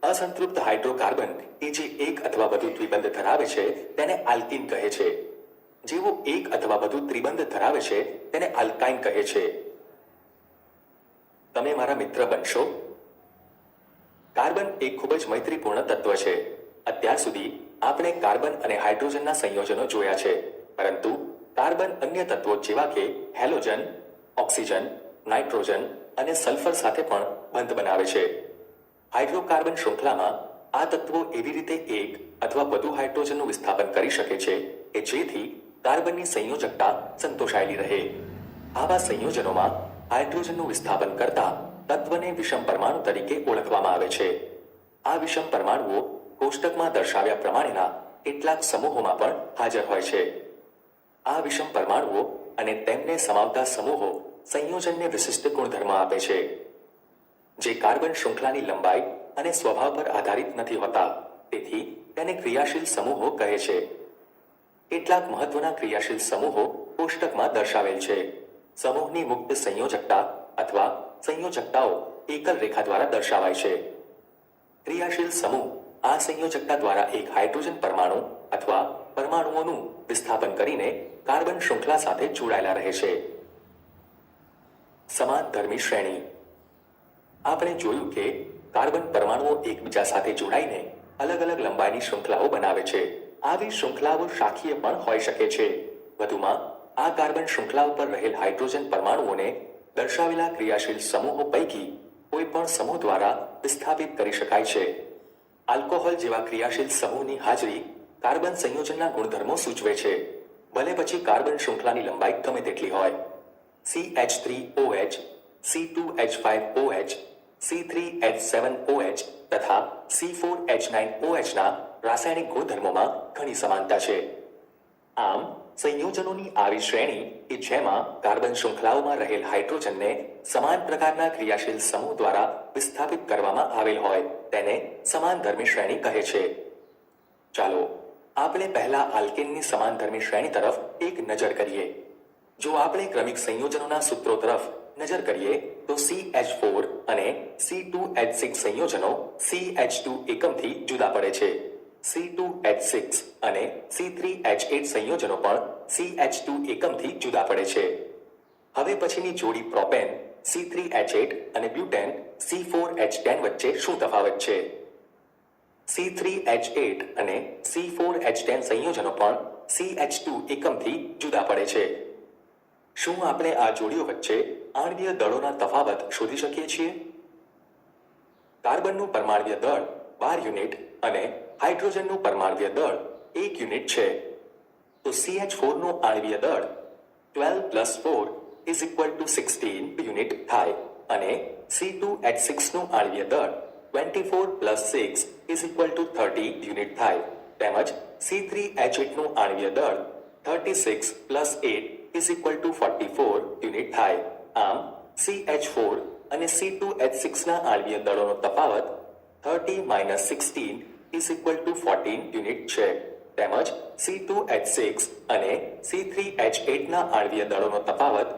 અસંતૃપ્ત હાઇડ્રોકાર્બન કે જે એક અથવા વધુ દ્વિબંધ ધરાવે છે તેને આલ્કીન કહે છે. જેઓ એક અથવા વધુ ત્રિબંધ ધરાવે છે તેને આલ્કાઇન કહે છે. તમે મારા મિત્ર બનશો? કાર્બન એક ખૂબ જ મૈત્રીપૂર્ણ તત્વ છે. અત્યાર સુધી આપણે કાર્બન અને હાઇડ્રોજનના સંયોજનો જોયા છે, પરંતુ કાર્બન અન્ય તત્વો જેવા કે હેલોજન, ઓક્સિજન, નાઇટ્રોજન અને સલ્ફર સાથે પણ બંધ બનાવે છે. હાઇડ્રોકાર્બન શૃંખલામાં આ તત્વો એવી રીતે એક અથવા વધુ હાઇડ્રોજનનું વિસ્થાપન કરી શકે છે કે જેથી કાર્બનની સંયોજકતા સંતોષાયેલી રહે. આવા સંયોજનોમાં હાઇડ્રોજનનું વિસ્થાપન કરતા તત્વને વિષમ પરમાણુ તરીકે ઓળખવામાં આવે છે. આ વિષમ પરમાણુઓ કોષ્ટકમાં દર્શાવ્યા પ્રમાણેના કેટલાક સમૂહોમાં પણ હાજર હોય છે. આ વિષમ પરમાણુઓ અને તેમને સમાવતા સમૂહો સંયોજનને વિશિષ્ટ ગુણધર્મ આપે છે, જે કાર્બન શૃંખલાની લંબાઈ અને સ્વભાવ પર આધારિત નથી હોતા. તેથી તેને ક્રિયાશીલ સમૂહો કહે છે. કેટલાક મહત્વના ક્રિયાશીલ સમૂહો કોષ્ટકમાં દર્શાવેલ છે. સમૂહની મુક્ત સંયોજકતા અથવા સંયોજકતાઓ એકલ રેખા દ્વારા દર્શાવાય છે. ક્રિયાશીલ સમૂહ આ સંયોજકતા દ્વારા એક હાઇડ્રોજન પરમાણુ અથવા પરમાણુઓનું વિસ્થાપન કરીને કાર્બન શૃંખલા સાથે જોડાયેલા રહે છે. સમાનધર્મી શ્રેણી. આપણે જોયું કે કાર્બન પરમાણુઓ એકબીજા સાથે જોડાઈને અલગ અલગ લંબાઈની શૃંખલાઓ બનાવે છે. આવી શૃંખલાઓ શાખીય પણ હોઈ શકે છે. વધુમાં આ કાર્બન શૃંખલાઓ પર રહેલ હાઇડ્રોજન પરમાણુઓને દર્શાવેલા ક્રિયાશીલ સમૂહો પૈકી કોઈ પણ સમૂહ દ્વારા વિસ્થાપિત કરી શકાય છે. આલ્કોહોલ જેવા ક્રિયાશીલ સમૂહની હાજરી કાર્બન સંયોજનના ગુણધર્મો સૂચવે છે, ભલે પછી કાર્બન શૃંખલાની લંબાઈ ગમે તેટલી હોય. CH3OH, C2H5OH, C3H7OH તથા C4H9OH ના રાસાયણિક ગુણધર્મોમાં ઘણી સમાનતા છે. આમ સંયોજનોની આવી શ્રેણી કે જેમાં કાર્બન શૃંખલાઓમાં રહેલ હાઇડ્રોજનને સમાન પ્રકારના ક્રિયાશીલ સમૂહ દ્વારા વિસ્થાપિત કરવામાં આવેલ હોય તેને સમાનધર્મી શ્રેણી કહે છે. ચાલો આપણે પહેલા આલ્કેનની સમાનધર્મી શ્રેણી તરફ એક નજર કરીએ. જો આપણે ક્રમિક સંયોજનોના સૂત્રો તરફ નજર કરીએ તો CH4 અને C2H6 સંયોજનો CH2 એકમથી જુદા પડે છે. C2H6 અને C3H8 સંયોજનો પણ CH2 એકમથી જુદા પડે છે. હવે પછીની જોડી પ્રોપેન C3H8 અને બ્યુટેન C4H10 વચ્ચે શું તફાવત છે? C3H8 અને C4H10 સંયોજનો પણ CH2 એકમથી જુદા પડે છે. શું આપણે આ જોડીઓ વચ્ચે આણ્વીય દળોના તફાવત શોધી શકીએ છીએ? કાર્બનનું પરમાણ્વીય દળ 12 યુનિટ અને હાઇડ્રોજનનું પરમાણ્વીય દળ 1 યુનિટ છે. તો CH4 નું આણ્વીય દળ 12 + 4 = 16 યુનિટ થાય અને C2H6 નું આણ્વીય દળ 24 + 6 = 30 યુનિટ થાય. તેમજ C3H8 નું આણ્વીય દળ 36 + 8 = 44 યુનિટ થાય. આમ CH4 અને C2H6 ના આણ્વીય દળોનો તફાવત 30 - 16 = 14 યુનિટ છે. તેમજ C2H6 અને C3H8 ના આણ્વીય દળોનો તફાવત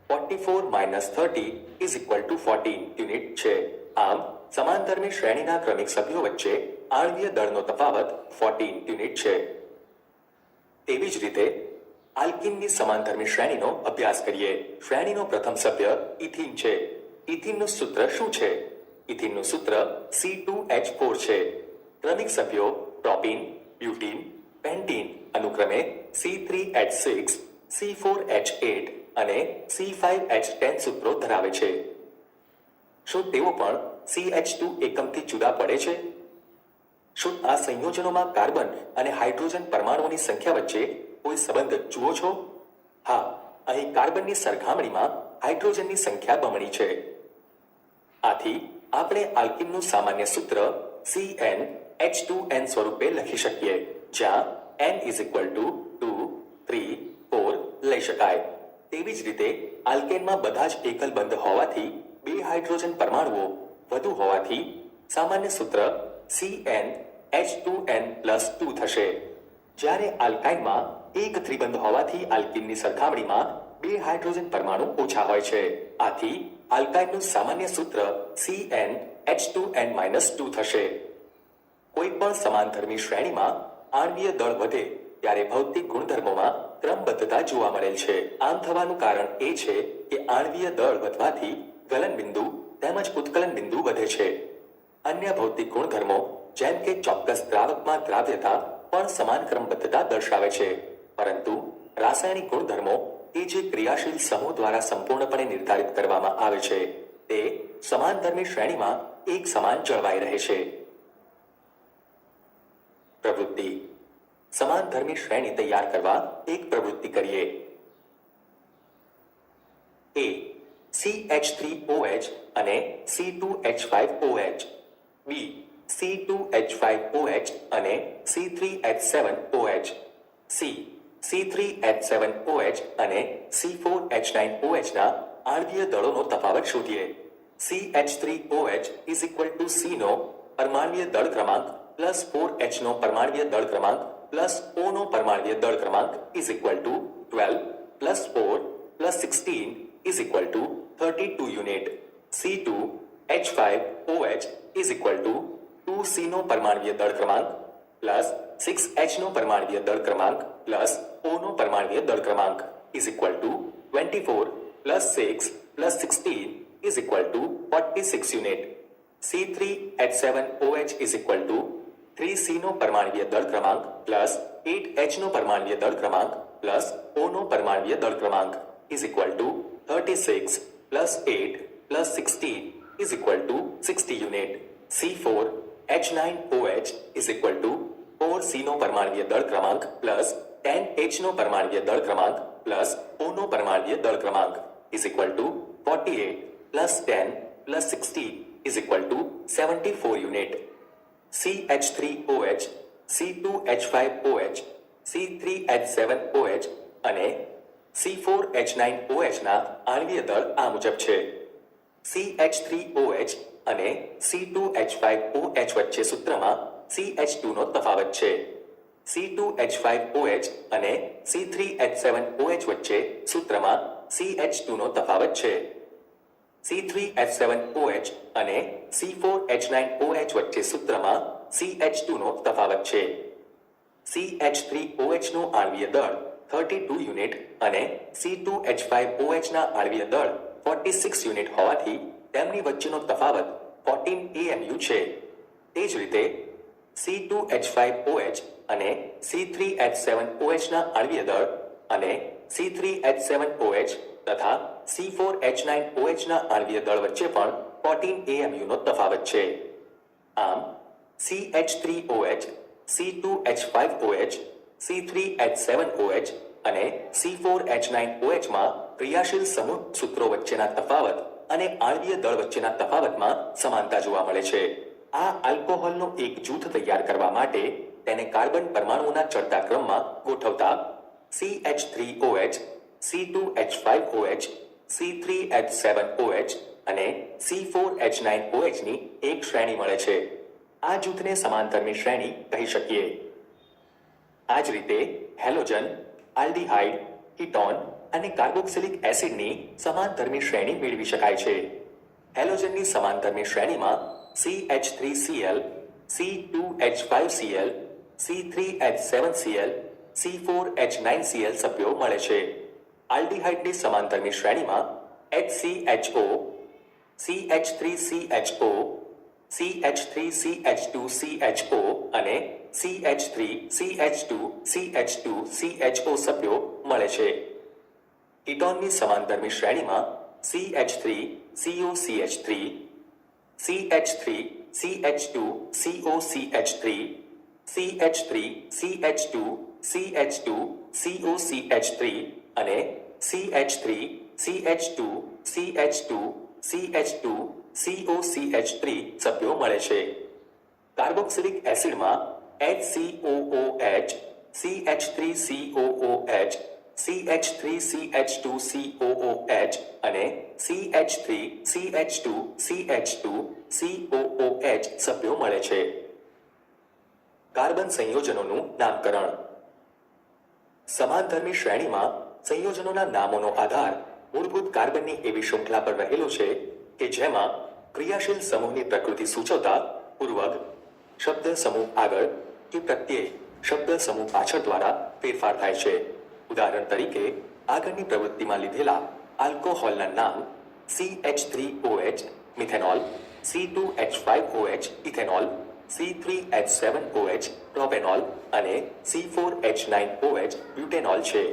44 - 30 = 14 યુનિટ છે. આમ સમાનધર્મી શ્રેણીના ક્રમિક સભ્યો વચ્ચે આણ્વીય દળનો તફાવત 14 યુનિટ છે. તેવી જ રીતે આલ્કીનની સમાનધર્મી શ્રેણીનો અભ્યાસ કરીએ. શ્રેણીનો પ્રથમ સભ્ય ઇથીન છે. ઇથીનનું સૂત્ર શું છે? ઇથીનનું સૂત્ર C2H4 છે. ક્રમિક સભ્યો પ્રોપીન, બ્યુટીન, પેન્ટીન અનુક્રમે C3H6, C4H8 અને C5H10 સૂત્રો ધરાવે છે. શું તેઓ પણ CH2 એકમથી જુદા પડે છે? શું આ સંયોજનોમાં કાર્બન અને હાઇડ્રોજન પરમાણુઓની સંખ્યા વચ્ચે કોઈ સંબંધ જુઓ છો? હા, અહીં કાર્બનની સરખામણીમાં હાઇડ્રોજનની સંખ્યા બમણી છે. આથી આપણે આલ્કીનનું સામાન્ય સૂત્ર CnH2n સ્વરૂપે લખી શકીએ, જ્યાં n ઇઝ ઇક્વલ ટુ 2, 3, 4 લઈ શકાય. તેવી જ રીતે આલ્કેનમાં બધા જ એકલ બંધ હોવાથી બે હાઇડ્રોજન પરમાણુઓ વધુ હોવાથી સામાન્ય સૂત્ર CnH2n+2 થશે. જ્યારે આલ્કાઇનમાં એક ત્રિબંધ હોવાથી આલ્કીનની સરખામણીમાં બે હાઇડ્રોજન પરમાણુ ઓછા હોય છે. આથી આલ્કાઇનનું સામાન્ય સૂત્ર CnH2n-2 થશે. કોઈ પણ સમાનધર્મી શ્રેણીમાં આણ્વીય દળ વધે ત્યારે ભૌતિક ગુણધર્મોમાં ક્રમબદ્ધતા જોવા મળેલ છે. આમ થવાનું કારણ એ છે કે આણ્વીય દળ વધવાથી ગલન બિંદુ તેમજ ઉત્કલન બિંદુ વધે છે. અન્ય ભૌતિક ગુણધર્મો જેમ કે ચોક્કસ દ્રાવકમાં દ્રાવ્યતા પણ સમાન ક્રમબદ્ધતા દર્શાવે છે, પરંતુ રાસાયણિક ગુણધર્મો કે જે ક્રિયાશીલ સમૂહ દ્વારા સંપૂર્ણપણે નિર્ધારિત કરવામાં આવે છે તે સમાનધર્મી શ્રેણીમાં એક સમાન જળવાઈ રહે છે. પ્રવૃત્તિ. સમાનધર્મી શ્રેણી તૈયાર કરવા એક પ્રવૃત્તિ કરીએ. A. CH3OH અને C2H5OH. B. C2H5OH અને C3H7OH. C. C3H7OH અને C4H9OH ના આણ્વીય દળોનો તફાવત શોધીએ. CH3OH is equal to C નો પરમાણ્વીય દળ ક્રમાંક પ્લસ 4H નો પરમાણ્વીય દળ ક્રમાંક પ્લસ O નો પરમાણ્વીય દળ ક્રમાંક is equal to 12 plus 4 plus 16 is equal to 32 unit. C2H5OH is equal to 2C નો પરમાણ્વીય દળ ક્રમાંક પ્લસ 6H નો પરમાણ્વીય દળ ક્રમાંક પ્લસ O નો પરમાણ્વીય દળ ક્રમાંક is equal to 24 plus 6 plus 16 is equal to 46 unit. C3H7OH is equal to 3C નો પરમાણ્વીય દળ ક્રમાંક plus 8H નો પરમાણ્વીય દળ ક્રમાંક પ્લસ O નો પરમાણ્વીય દળ ક્રમાંક is equal to 36 plus 8 plus 16 is equal to 60 unit. C4H9OH is equal to 4C નો પરમાણ્વીય દળ ક્રમાંક plus 10H નો પરમાણ્વીય દળ ક્રમાંક પ્લસ O નો પરમાણ્વીય દળ ક્રમાંક is equal to 48 plus 10 plus 16 is equal to 74 unit. CH3OH, C2H5OH, C3H7OH અને C4H9OH ના આણ્વીય દળ આ મુજબ છે. CH3OH અને C2H5OH વચ્ચે સૂત્રમાં CH2 નો તફાવત છે. C2H5OH અને C3H7OH વચ્ચે સૂત્રમાં CH2 નો તફાવત છે. C3H7OH અને C4H9OH વચ્ચે સૂત્રમાં CH2 નો તફાવત છે. CH3OH નું આણ્વીય દળ 32 યુનિટ અને C2H5OH ના આણ્વીય દળ 46 યુનિટ હોવાથી તેમની વચ્ચેનો તફાવત 14 AMU છે. તે જ રીતે C2H5OH અને C3H7OH ના આણ્વીય દળ અને C3H7OH તથા C4H9OH ના આણ્વીય દળ વચ્ચે પણ 14 AMU નો તફાવત છે. આમ CH3OH, C2H5OH, C3H7OH અને C4H9OH માં ક્રિયાશીલ સમૂહ સૂત્રો વચ્ચેના તફાવત અને આણ્વીય દળ વચ્ચેના તફાવતમાં સમાનતા જોવા મળે છે. આ આલ્કોહોલનો એક જૂથ તૈયાર કરવા માટે તેને કાર્બન પરમાણુઓના ચડતા ક્રમમાં ગોઠવતા CH3OH, C2H5OH, C3H7OH અને C4H9OH ની એક શ્રેણી મળે છે. આ જૂથને સમાનધર્મી શ્રેણી કહી શકીએ. આ જ રીતે હેલોજન, આલ્ડીહાઇડ, કીટોન અને કાર્બોક્સિલિક એસિડની સમાનધર્મી શ્રેણી મેળવી શકાય છે. હેલોજનની સમાનધર્મી શ્રેણીમાં CH3Cl, C2H5Cl, C3H7Cl, C4H9Cl સભ્યો મળે છે. આલ્ડીહાઇડની સમાનધર્મી શ્રેણીમાં HCHO, CH3CHO, CH3CH2CHO અને CH3CH2CH2CHO સભ્યો મળે છે. કીટોનની સમાનધર્મી શ્રેણીમાં CH3COCH3, CH3CH2COCH3, CH3CH2CH2COCH3 અને CH3CH2CH2 CH2COCH3 સભ્યો મળે છે. કાર્બોક્સિલિક એસિડમાં HCOOH, CH3COOH, CH3CH2COOH અને CH3CH2CH2COOH સભ્યો મળે છે. કાર્બન સંયોજનોનું નામકરણ. સમાનધર્મી શ્રેણીમાં સંયોજનોના નામોનો આધાર મૂળભૂત કાર્બનની એવી શૃંખલા પર રહેલો છે કે જેમાં ક્રિયાશીલ સમૂહની પ્રકૃતિ સૂચવતા પૂર્વક શબ્દ સમૂહ આગળ કે પ્રત્યય શબ્દ સમૂહ પાછળ દ્વારા ફેરફાર થાય છે. ઉદાહરણ તરીકે આગળની પ્રવૃત્તિમાં લીધેલા આલ્કોહોલના નામ CH3OH methanol, C2H5OH ethanol, C3H7OH propanol અને C4H9OH બ્યુટેનોલ છે.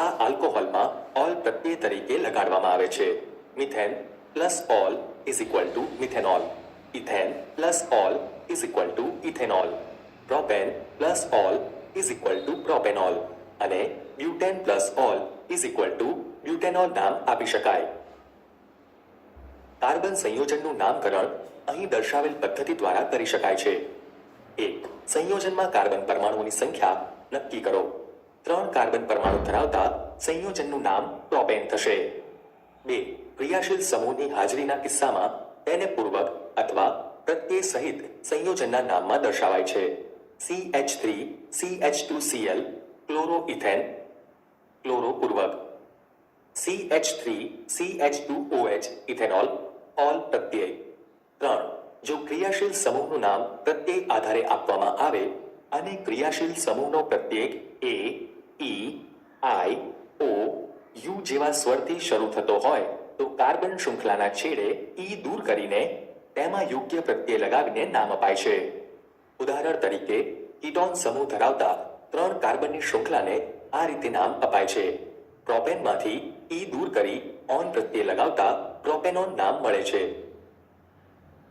આ આલ્કોહોલમાં ઓલ પ્રત્યય તરીકે લગાડવામાં આવે છે. Methane plus ol is equal to methanol, ethane plus ol is equal to ethanol, propane plus ol is equal to propanol અને butane plus ol is equal to butanol નામ આપી શકાય. કાર્બન સંયોજનનું નામકરણ અહીં દર્શાવેલ પદ્ધતિ દ્વારા કરી શકાય છે. 1. સંયોજનમાં કાર્બન પરમાણુઓની સંખ્યા નક્કી કરો. 3 કાર્બન પરમાણુ ધરાવતા સંયોજનનું નામ પ્રોપેન થશે. 2. ક્રિયાશીલ સમૂહની હાજરીના કિસ્સામાં તેને પૂર્વક અથવા પ્રત્યય સહિત સંયોજનના નામમાં દર્શાવાય છે. CH3CH2Cl ક્લોરોઇથેન ક્લોરો પૂર્વક, CH3CH2OH ઇથેનોલ ઓલ પ્રત્યય. 3. જો ક્રિયાશીલ સમૂહનું નામ પ્રત્યય આધારે આપવામાં આવે અને ક્રિયાશીલ સમૂહનો પ્રત્યેક A, E, I, O, U જેવા સ્વરથી શરૂ થતો હોય તો કાર્બન શૃંખલાના છેડે E દૂર કરીને તેમાં યોગ્ય પ્રત્યય લગાવીને નામ અપાય છે. ઉદાહરણ તરીકે કીટોન સમૂહ ધરાવતા 3 કાર્બનની શૃંખલાને આ રીતે નામ અપાય છે. પ્રોપેનમાંથી E દૂર કરી ઓન પ્રત્યય લગાવતા પ્રોપેનોન નામ મળે છે.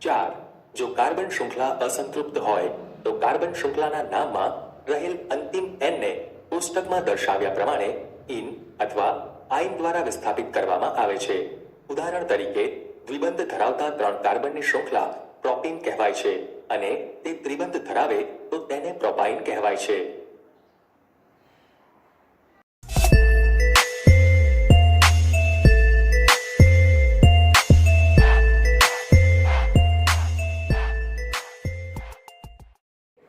4. જો કાર્બન શૃંખલા અસંતૃપ્ત હોય તો કાર્બન શૃંખલાના નામમાં રહેલ અંતિમ N ને કોષ્ટકમાં દર્શાવ્યા પ્રમાણે ઇન અથવા આઇન દ્વારા વિસ્થાપિત કરવામાં આવે છે. ઉદાહરણ તરીકે દ્વિબંધ ધરાવતા 3 કાર્બનની શૃંખલા પ્રોપીન કહેવાય છે અને તે ત્રિબંધ ધરાવે તો તેને પ્રોપાઇન કહેવાય છે.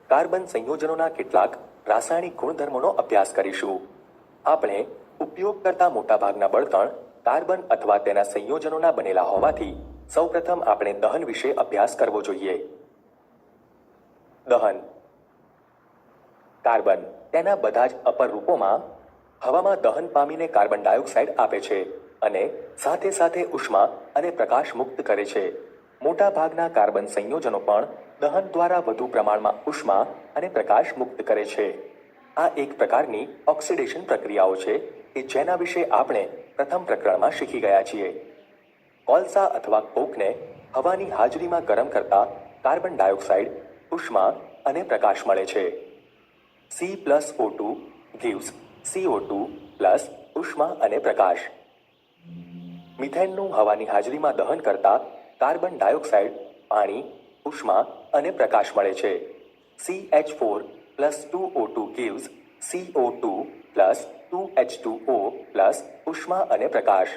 કાર્બન સંયોજનોના કેટલાક રાસાયણિક ગુણધર્મોનો અભ્યાસ કરીશું. આપણે ઉપયોગ કરતા મોટાભાગના બળતણ કાર્બન અથવા તેના સંયોજનોના બનેલા હોવાથી સૌપ્રથમ આપણે દહન વિશે અભ્યાસ કરવો જોઈએ. દહન. કાર્બન તેના બધા જ અપર રૂપોમાં હવામાં દહન પામીને કાર્બન ડાયોક્સાઇડ આપે છે અને સાથે સાથે ઉષ્મા અને પ્રકાશ મુક્ત કરે છે. મોટા ભાગના કાર્બન સંયોજનો પણ દહન દ્વારા વધુ પ્રમાણમાં ઉષ્મા અને પ્રકાશ મુક્ત કરે છે. આ એક પ્રકારની ઓક્સિડેશન પ્રક્રિયાઓ છે કે જેના વિશે આપણે પ્રથમ પ્રકરણમાં શીખી ગયા છીએ. કોલસા અથવા કોકને હવાની હાજરીમાં ગરમ કરતા કાર્બન ડાયોક્સાઇડ, ઉષ્મા અને પ્રકાશ મળે છે. C+O2 gives CO2 પ્લસ ઉષ્મા અને પ્રકાશ. મિથેનનું હવાની હાજરીમાં દહન કરતા કાર્બન ડાયોક્સાઇડ, પાણી, ઉષ્મા અને પ્રકાશ મળે છે. CH4+2O2 gives CO2 plus 2H2O plus ઉષ્મા અને પ્રકાશ.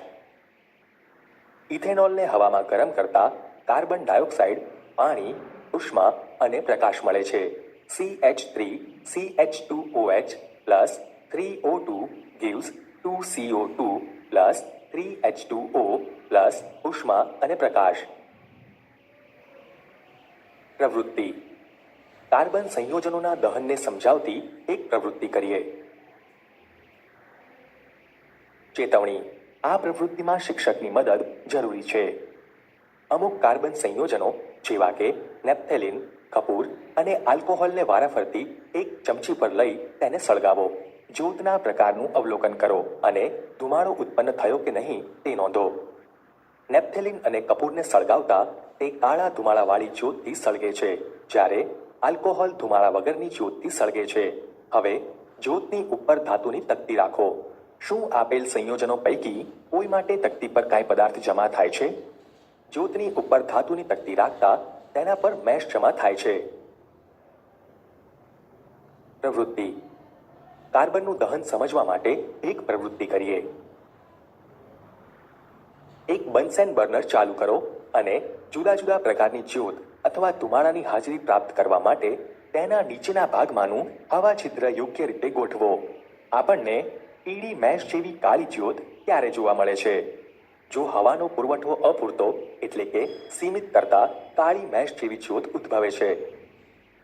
ઇથેનોલને હવામાં ગરમ કરતા કાર્બન ડાયોક્સાઇડ, પાણી, ઉષ્મા અને પ્રકાશ મળે છે. CH3CH2OH plus 3O2 gives 2CO2 plus 3H2O plus ઉષ્મા અને પ્રકાશ. પ્રવૃત્તિ. કાર્બન સંયોજનોના દહનને સમજાવતી એક પ્રવૃત્તિ કરીએ. ચેતવણી. આ પ્રવૃત્તિમાં શિક્ષકની મદદ જરૂરી છે. અમુક કાર્બન સંયોજનો જેવા કે નેપ્થેલિન, કપૂર અને આલ્કોહોલને વારાફરતી એક ચમચી પર લઈ તેને સળગાવો. જ્યોતના પ્રકારનું અવલોકન કરો અને ધુમાડો ઉત્પન્ન થયો કે નહીં તે નોંધો. નેપ્થેલિન અને કપૂરને સળગાવતા તે કાળા ધુમાડાવાળી જ્યોતથી સળગે છે, જ્યારે આલ્કોહોલ ધુમાડા વગરની જ્યોતથી સળગે છે. હવે જ્યોતની ઉપર ધાતુની તકતી રાખો. શું આપેલ સંયોજનો પૈકી કોઈ માટે તકતી પર કાંઈ પદાર્થ જમા થાય છે? જ્યોતની ઉપર ધાતુની તકતી રાખતા તેના પર મેશ જમા થાય છે. પ્રવૃત્તિ. કાર્બનનું દહન સમજવા માટે એક પ્રવૃત્તિ કરીએ. એક બન્સેન બર્નર ચાલુ કરો અને જુદા જુદા પ્રકારની જ્યોત અથવા ધુમાડાની હાજરી પ્રાપ્ત કરવા માટે તેના નીચેના ભાગમાંનું હવા છિદ્ર યોગ્ય રીતે ગોઠવો. આપણને પીળી મેશ જેવી કાળી જ્યોત ક્યારે જોવા મળે છે? જો હવાનો પુરવઠો અપૂરતો એટલે કે સીમિત કરતા કાળી મેશ જેવી જ્યોત ઉદ્ભવે છે.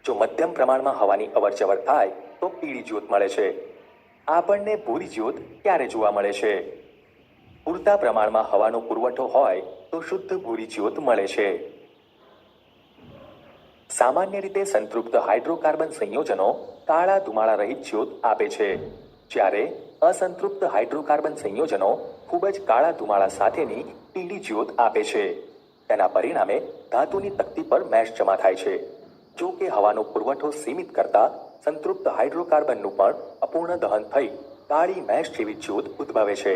જો મધ્યમ પ્રમાણમાં હવાની અવરજવર થાય તો પીળી જ્યોત મળે છે. આપણને ભૂરી જ્યોત ક્યારે જોવા મળે છે? પૂરતા પ્રમાણમાં હવાનો પુરવઠો હોય તો શુદ્ધ ભૂરી જ્યોત મળે છે. સામાન્ય રીતે સંતૃપ્ત હાઇડ્રોકાર્બન સંયોજનો કાળા ધુમાડા રહિત જ્યોત આપે છે, જ્યારે અસંતૃપ્ત હાઇડ્રોકાર્બન સંયોજનો ખૂબ જ કાળા ધુમાડા સાથેની પીળી જ્યોત આપે છે. તેના પરિણામે ધાતુની તકતી પર મેશ જમા થાય છે. જો કે હવાનો પુરવઠો સીમિત કરતા સંતૃપ્ત હાઇડ્રોકાર્બનનું પણ અપૂર્ણ દહન થઈ કાળી મેશ જેવી જ્યોત ઉદ્ભવે છે.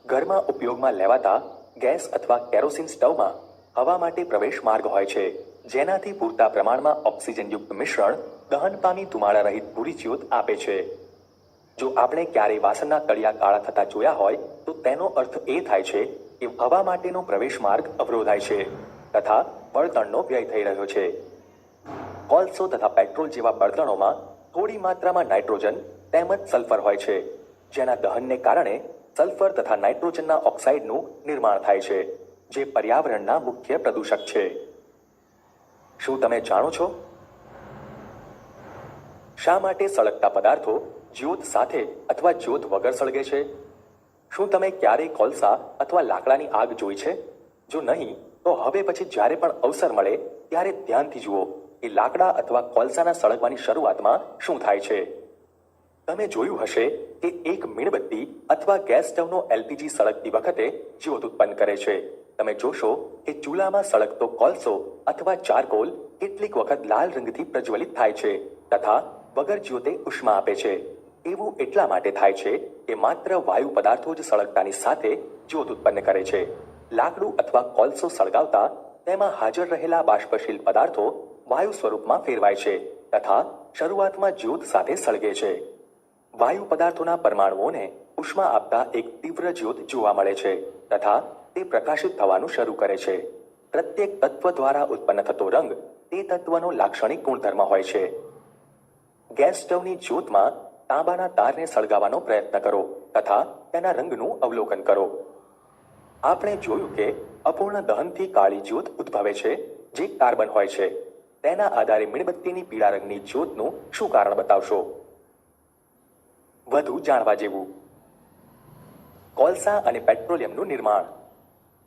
ઘરમાં ઉપયોગમાં લેવાતા ગેસ અથવા કેરોસીન સ્ટવમાં હવા માટે પ્રવેશ માર્ગ હોય છે, જેનાથી પૂરતા પ્રમાણમાં ઓક્સિજનયુક્ત મિશ્રણ દહન પામી ધુમાડા રહિત ભૂરી જ્યોત આપે છે. જો આપણે ક્યારેય વાસણના તળિયા કાળા થતા જોયા હોય તો તેનો અર્થ એ થાય છે કે હવા માટેનો પ્રવેશ માર્ગ અવરોધાય છે તથા બળતણનો વ્યય થઈ રહ્યો છે. કોલસો તથા પેટ્રોલ જેવા બળતણોમાં થોડી માત્રામાં નાઇટ્રોજન તેમજ સલ્ફર હોય છે, જેના દહનને કારણે સલ્ફર તથા નાઇટ્રોજનના ઓક્સાઇડનું નિર્માણ થાય છે, જે પર્યાવરણના મુખ્ય પ્રદૂષક છે. શું તમે જાણો છો શા માટે સળગતા પદાર્થો જ્યોત સાથે અથવા જ્યોત વગર સળગે છે? શું તમે ક્યારેય કોલસા અથવા લાકડાની આગ જોઈ છે? જો નહીં તો હવે પછી જ્યારે પણ અવસર મળે ત્યારે ધ્યાનથી જુઓ કે લાકડા અથવા કોલસાના સળગવાની શરૂઆતમાં શું થાય છે. તમે જોયું હશે કે એક મીણબત્તી અથવા ગેસ સ્ટવનો એલપીજી સળગતી વખતે જ્યોત ઉત્પન્ન કરે છે. તમે જોશો કે ચૂલામાં સળગતો કોલસો અથવા ચારકોલ કેટલીક વખત લાલ રંગથી પ્રજ્વલિત થાય છે તથા વગર જ્યોતે ઉષ્મા આપે છે. એવું એટલા માટે થાય છે કે માત્ર વાયુ પદાર્થો જ સળગતાની સાથે જ્યોત ઉત્પન્ન કરે છે. લાકડું અથવા કોલસો સળગાવતા તેમાં હાજર રહેલા બાષ્પશીલ પદાર્થો વાયુ સ્વરૂપમાં ફેરવાય છે તથા શરૂઆતમાં જ્યોત સાથે સળગે છે. વાયુ પદાર્થોના પરમાણુઓને ઉષ્મા આપતા એક તીવ્ર જ્યોત જોવા મળે છે તથા તે પ્રકાશિત થવાનું શરૂ કરે છે. પ્રત્યેક તત્વ દ્વારા ઉત્પન્ન થતો રંગ તે તત્વનો લાક્ષણિક ગુણધર્મ હોય છે. ગેસ સ્ટવની જ્યોતમાં તાંબાના તારને સળગાવવાનો પ્રયત્ન કરો તથા તેના રંગનું અવલોકન કરો. આપણે જોયું કે અપૂર્ણ દહનથી કાળી જ્યોત ઉદ્ભવે છે, જે કાર્બન હોય છે. તેના આધારે મીણબત્તીની પીળા રંગની જ્યોતનું શું કારણ બતાવશો? વધુ જાણવા જેવું. કોલસા અને પેટ્રોલિયમનું નિર્માણ.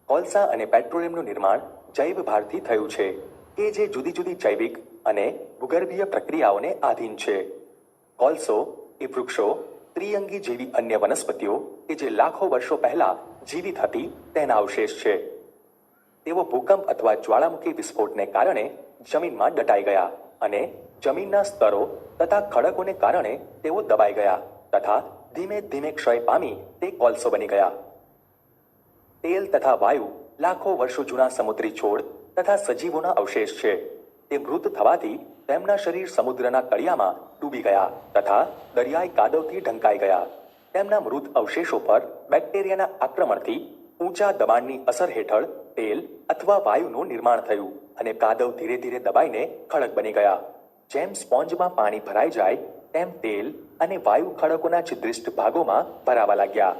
કોલસા અને પેટ્રોલિયમનું નિર્માણ જૈવ ભારથી થયું છે કે જે જુદી જુદી જૈવિક અને ભૂગર્ભીય પ્રક્રિયાઓને આધીન છે. કોલસો એ વૃક્ષો, ત્રિઅંગી જેવી અન્ય વનસ્પતિઓ કે જે લાખો વર્ષો પહેલા જીવિત હતી તેના અવશેષ છે. તેઓ ભૂકંપ અથવા જ્વાળામુખી વિસ્ફોટને કારણે જમીનમાં દટાઈ ગયા અને જમીનના સ્તરો તથા ખડકોને કારણે તેઓ દબાઈ ગયા તથા ધીમે ધીમે ક્ષય પામી તે કોલસો બની ગયા. તેલ તથા વાયુ લાખો વર્ષો જૂના સમુદ્રી છોડ તથા સજીવોના અવશેષ છે. તે મૃત થવાથી તેમના શરીર સમુદ્રના તળિયામાં ડૂબી ગયા તથા દરિયાઈ કાદવથી ઢંકાઈ ગયા. તેમના મૃત અવશેષો પર બેક્ટેરિયાના આક્રમણથી ઊંચા દબાણની અસર હેઠળ તેલ અથવા વાયુનું નિર્માણ થયું અને કાદવ ધીરે ધીરે દબાઈને ખડક બની ગયા. જેમ સ્પોન્જમાં પાણી ભરાઈ જાય તેમ તેલ અને વાયુ ખડકોના છિદ્રિષ્ટ ભાગોમાં ભરાવા લાગ્યા.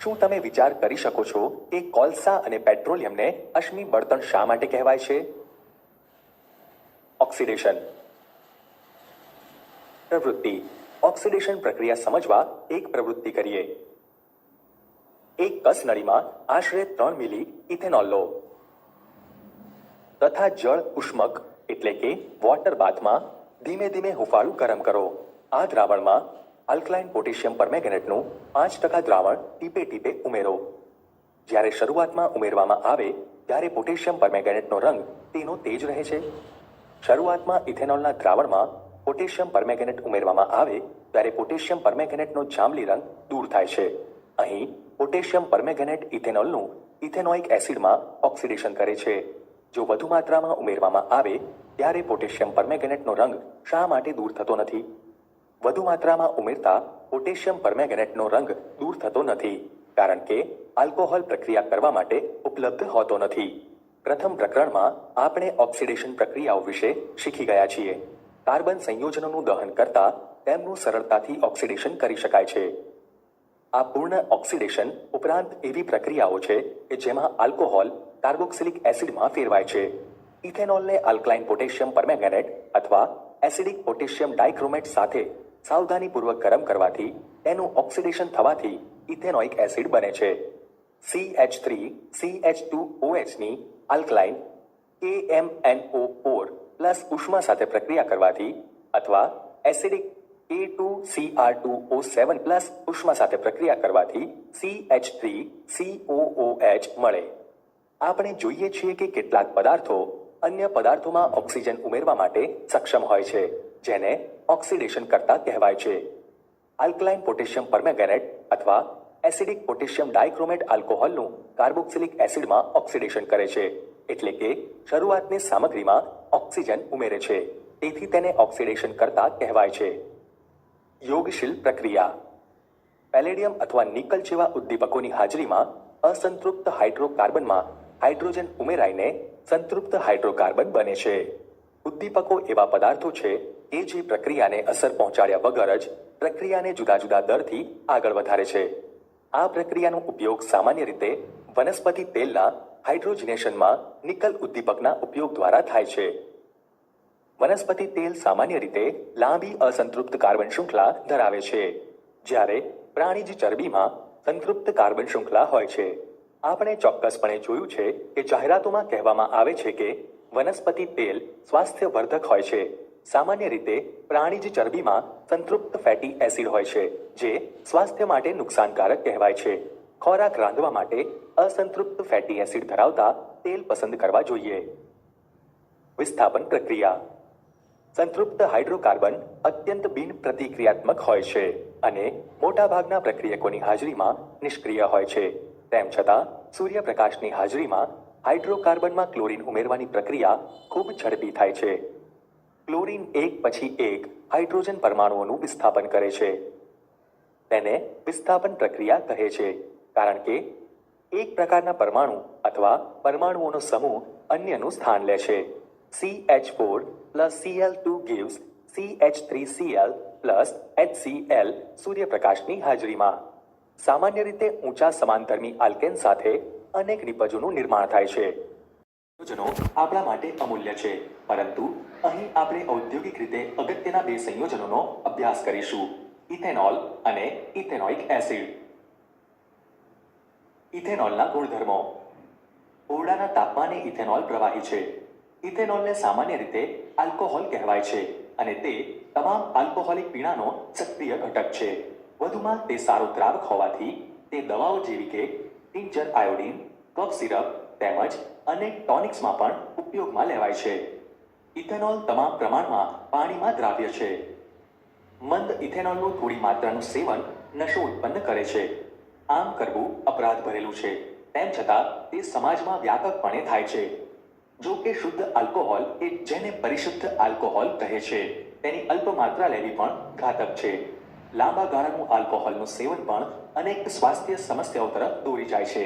શું તમે વિચાર કરી શકો છો કે કોલસા અને પેટ્રોલિયમને અશ્મિ બળતણ શા માટે કહેવાય છે? ઓક્સિડેશન. પ્રવૃત્તિ. ઓક્સિડેશન પ્રક્રિયા સમજવા એક પ્રવૃત્તિ કરીએ. એક કસનળીમાં આશરે 3 મિલી ઇથેનોલ લો તથા જળ ઉષ્મક એટલે કે વોટર બાથમાં ધીમે ધીમે હુંફાળું ગરમ કરો. આ દ્રાવણમાં આલ્કલાઇન પોટેશિયમ પરમેંગનેટનું 5% દ્રાવણ ટીપે ટીપે ઉમેરો. જ્યારે શરૂઆતમાં ઉમેરવામાં આવે ત્યારે પોટેશિયમ પરમેંગનેટનો રંગ તેનો તેજ રહે છે. શરૂઆતમાં ઇથેનોલના દ્રાવણમાં પોટેશિયમ પરમેંગનેટ ઉમેરવામાં આવે ત્યારે પોટેશિયમ પરમેંગનેટનો જાંબલી રંગ દૂર થાય છે. અહીં પોટેશિયમ પરમેંગનેટ ઇથેનોલનું ઇથેનોઇક એસિડમાં ઓક્સિડેશન કરે છે. જો વધુ માત્રામાં ઉમેરવામાં આવે ત્યારે પોટેશિયમ પરમેંગેનેટનો રંગ શા માટે દૂર થતો નથી? વધુ માત્રામાં ઉમેરતા પોટેશિયમ પરમેંગેનેટનો રંગ દૂર થતો નથી કારણ કે આલ્કોહોલ પ્રક્રિયા કરવા માટે ઉપલબ્ધ હોતો નથી. પ્રથમ પ્રકરણમાં આપણે ઓક્સિડેશન પ્રક્રિયાઓ વિશે શીખી ગયા છીએ. કાર્બન સંયોજનોનું દહન કરતા તેમનું સરળતાથી ઓક્સિડેશન કરી શકાય છે. આ પૂર્ણ ઓક્સિડેશન ઉપરાંત એવી પ્રક્રિયાઓ છે કે જેમાં આલ્કોહોલ કાર્બોક્સિલિક એસિડમાં ફેરવાય છે. ઇથેનોલને આલ્કલાઇન પોટેશિયમ પરમેંગેનેટ અથવા એસિડિક પોટેશિયમ ડાઇક્રોમેટ સાથે સાવધાનીપૂર્વક ગરમ કરવાથી તેનું ઓક્સિડેશન થવાથી ઇથેનોઇક એસિડ બને છે. CH3CH2OH ની આલ્કલાઇન KMnO4 ઉષ્મા સાથે પ્રક્રિયા કરવાથી અથવા એસિડિક A2Cr2O7 ઉષ્મા સાથે પ્રક્રિયા કરવાથી CH3COOH મળે. આપણે જોઈએ છીએ કે કેટલાક પદાર્થો અન્ય પદાર્થોમાં ઓક્સિજન ઉમેરવા માટે સક્ષમ હોય છે જેને ઓક્સિડેશન કરતા કહેવાય છે. આલ્કલાઇન પોટેશિયમ પરમેંગેનેટ અથવા એસિડિક પોટેશિયમ ડાઇક્રોમેટ આલ્કોહોલનું કાર્બોક્સિલિક એસિડમાં ઓક્સિડેશન કરે છે એટલે કે શરૂઆતની સામગ્રીમાં ઓક્સિજન ઉમેરે છે. તેથી તેને ઓક્સિડેશન કરતા કહેવાય છે. યોગશીલ પ્રક્રિયા. પેલેડિયમ અથવા નિકલ જેવા ઉદ્દીપકોની હાજરીમાં અસંતૃપ્ત હાઇડ્રોકાર્બનમાં હાઇડ્રોજન ઉમેરાઈને સંતૃપ્ત હાઇડ્રોકાર્બન બને છે. ઉદ્દીપકો એવા પદાર્થો છે કે જે પ્રક્રિયાને અસર પહોંચાડ્યા વગર જ પ્રક્રિયાને જુદા જુદા દરથી આગળ વધારે છે. આ પ્રક્રિયાનો ઉપયોગ સામાન્ય રીતે વનસ્પતિ તેલના હાઇડ્રોજનેશનમાં નિકલ ઉદ્દીપકના ઉપયોગ દ્વારા થાય છે. વનસ્પતિ તેલ સામાન્ય રીતે લાંબી અસંતૃપ્ત કાર્બન શૃંખલા ધરાવે છે જ્યારે પ્રાણીજ ચરબીમાં સંતૃપ્ત કાર્બન શૃંખલા હોય છે. આપણે ચોક્કસપણે જોયું છે કે જાહેરાતોમાં કહેવામાં આવે છે કે વનસ્પતિ તેલ સ્વાસ્થ્યવર્ધક હોય છે. સામાન્ય રીતે પ્રાણીજ ચરબીમાં સંતૃપ્ત ફેટી એસિડ હોય છે જે સ્વાસ્થ્ય માટે નુકસાનકારક કહેવાય છે. ખોરાક રાંધવા માટે અસંતૃપ્ત ફેટી એસિડ ધરાવતા તેલ પસંદ કરવા જોઈએ. વિસ્થાપન પ્રક્રિયા. સંતૃપ્ત હાઇડ્રોકાર્બન અત્યંત બિન પ્રતિક્રિયાત્મક હોય છે અને મોટાભાગના પ્રક્રિયકોની હાજરીમાં નિષ્ક્રિય હોય છે. તેમ છતાં સૂર્યપ્રકાશની હાજરીમાં હાઇડ્રોકાર્બનમાં ક્લોરીન ઉમેરવાની પ્રક્રિયા ખૂબ ઝડપી થાય છે. ક્લોરીન એક પછી એક હાઇડ્રોજન પરમાણુઓનું વિસ્થાપન કરે છે. તેને વિસ્થાપન પ્રક્રિયા કહે છે કારણ કે એક પ્રકારના પરમાણુ અથવા પરમાણુઓનો સમૂહ અન્યનું સ્થાન લે છે. CH4+Cl2 gives CH3Cl plus HCl સૂર્યપ્રકાશની હાજરીમાં. સામાન્ય રીતે ઊંચા સમાનધર્મી આલ્કેન સાથે અનેક નિપજોનું નિર્માણ થાય છે. સંયોજનો આપણા માટે અમૂલ્ય છે પરંતુ અહીં આપણે ઔદ્યોગિક રીતે અગત્યના બે સંયોજનોનો અભ્યાસ કરીશું: ઇથેનોલ અને ઇથેનોઇક એસિડ. ઇથેનોલના ગુણધર્મો. ઓરડાના તાપમાને ઇથેનોલ પ્રવાહી છે. ઇથેનોલને સામાન્ય રીતે આલ્કોહોલ કહેવાય છે અને તે તમામ આલ્કોહોલિક પીણાનો સક્રિય ઘટક છે. વધુમાં તે સારો દ્રાવક હોવાથી તે દવાઓ જેવી કે ટિંચર આયોડીન, કફ સિરપ તેમજ અનેક ટોનિક્સમાં પણ ઉપયોગમાં લેવાય છે. ઇથેનોલ તમામ પ્રમાણમાં પાણીમાં દ્રાવ્ય છે. મંદ ઇથેનોલનું થોડી માત્રાનું સેવન નશો ઉત્પન્ન કરે છે. આમ કરવું અપરાધ ભરેલું છે. તેમ છતાં તે સમાજમાં વ્યાપકપણે થાય છે. જો કે શુદ્ધ આલ્કોહોલ કે જેને પરિશુદ્ધ આલ્કોહોલ કહે છે તેની અલ્પ માત્રા લેવી પણ ઘાતક છે. લાંબા ગાળાનું આલ્કોહોલનું સેવન પણ અનેક સ્વાસ્થ્ય સમસ્યાઓ તરફ દોરી જાય છે.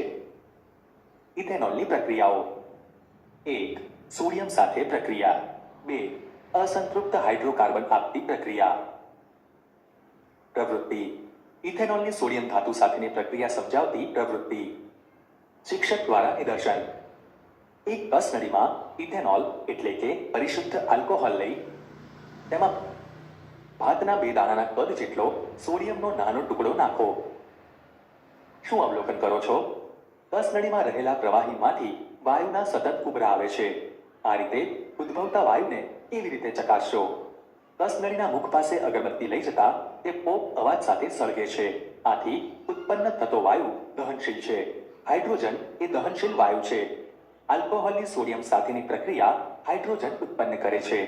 ઇથેનોલની પ્રક્રિયાઓ. 1. સોડિયમ સાથે પ્રક્રિયા. 2. અસંતૃપ્ત હાઇડ્રોકાર્બન આપતી પ્રક્રિયા. પ્રવૃત્તિ. ઇથેનોલની સોડિયમ ધાતુ સાથેની પ્રક્રિયા સમજાવતી પ્રવૃત્તિ. શિક્ષક દ્વારા નિદર્શન. એક કસનળીમાં ઇથેનોલ એટલે કે પરિશુદ્ધ આલ્કોહોલ લઈ તેમાં ભાતના 2 દાણાના કદ જેટલો સોડિયમનો નાનો ટુકડો નાખો. શું અવલોકન કરો છો? કસનળીમાં રહેલા પ્રવાહીમાંથી વાયુના સતત ઉભરા આવે છે. આ રીતે ઉદ્ભવતા વાયુને કેવી રીતે ચકાસશો? કસનળીના મુખ પાસે અગરબત્તી લઈ જતા તે પોપ અવાજ સાથે સળગે છે. આથી ઉત્પન્ન થતો વાયુ દહનશીલ છે. હાઇડ્રોજન એ દહનશીલ વાયુ છે. આલ્કોહોલની સોડિયમ સાથેની પ્રક્રિયા હાઇડ્રોજન ઉત્પન્ન કરે છે.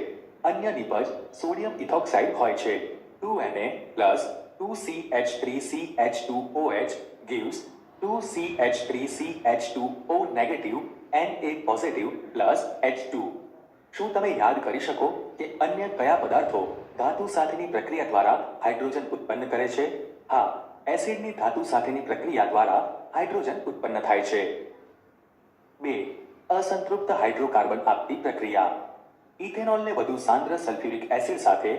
અન્ય નિપજ સોડિયમ ઇથોક્સાઇડ હોય છે. 2Na plus 2CH3CH2OH gives 2CH3CH2O negative Na positive plus H2. શું તમે યાદ કરી શકો કે અન્ય કયા પદાર્થો ધાતુ સાથેની પ્રક્રિયા દ્વારા હાઇડ્રોજન ઉત્પન્ન કરે છે? હા, એસિડની ધાતુ સાથેની પ્રક્રિયા દ્વારા હાઇડ્રોજન ઉત્પન્ન થાય છે. 2. અસંતૃપ્ત હાઇડ્રોકાર્બન આપતી પ્રક્રિયા. ઇથેનોલને વધુ સાંદ્ર સલ્ફ્યુરિક એસિડ સાથે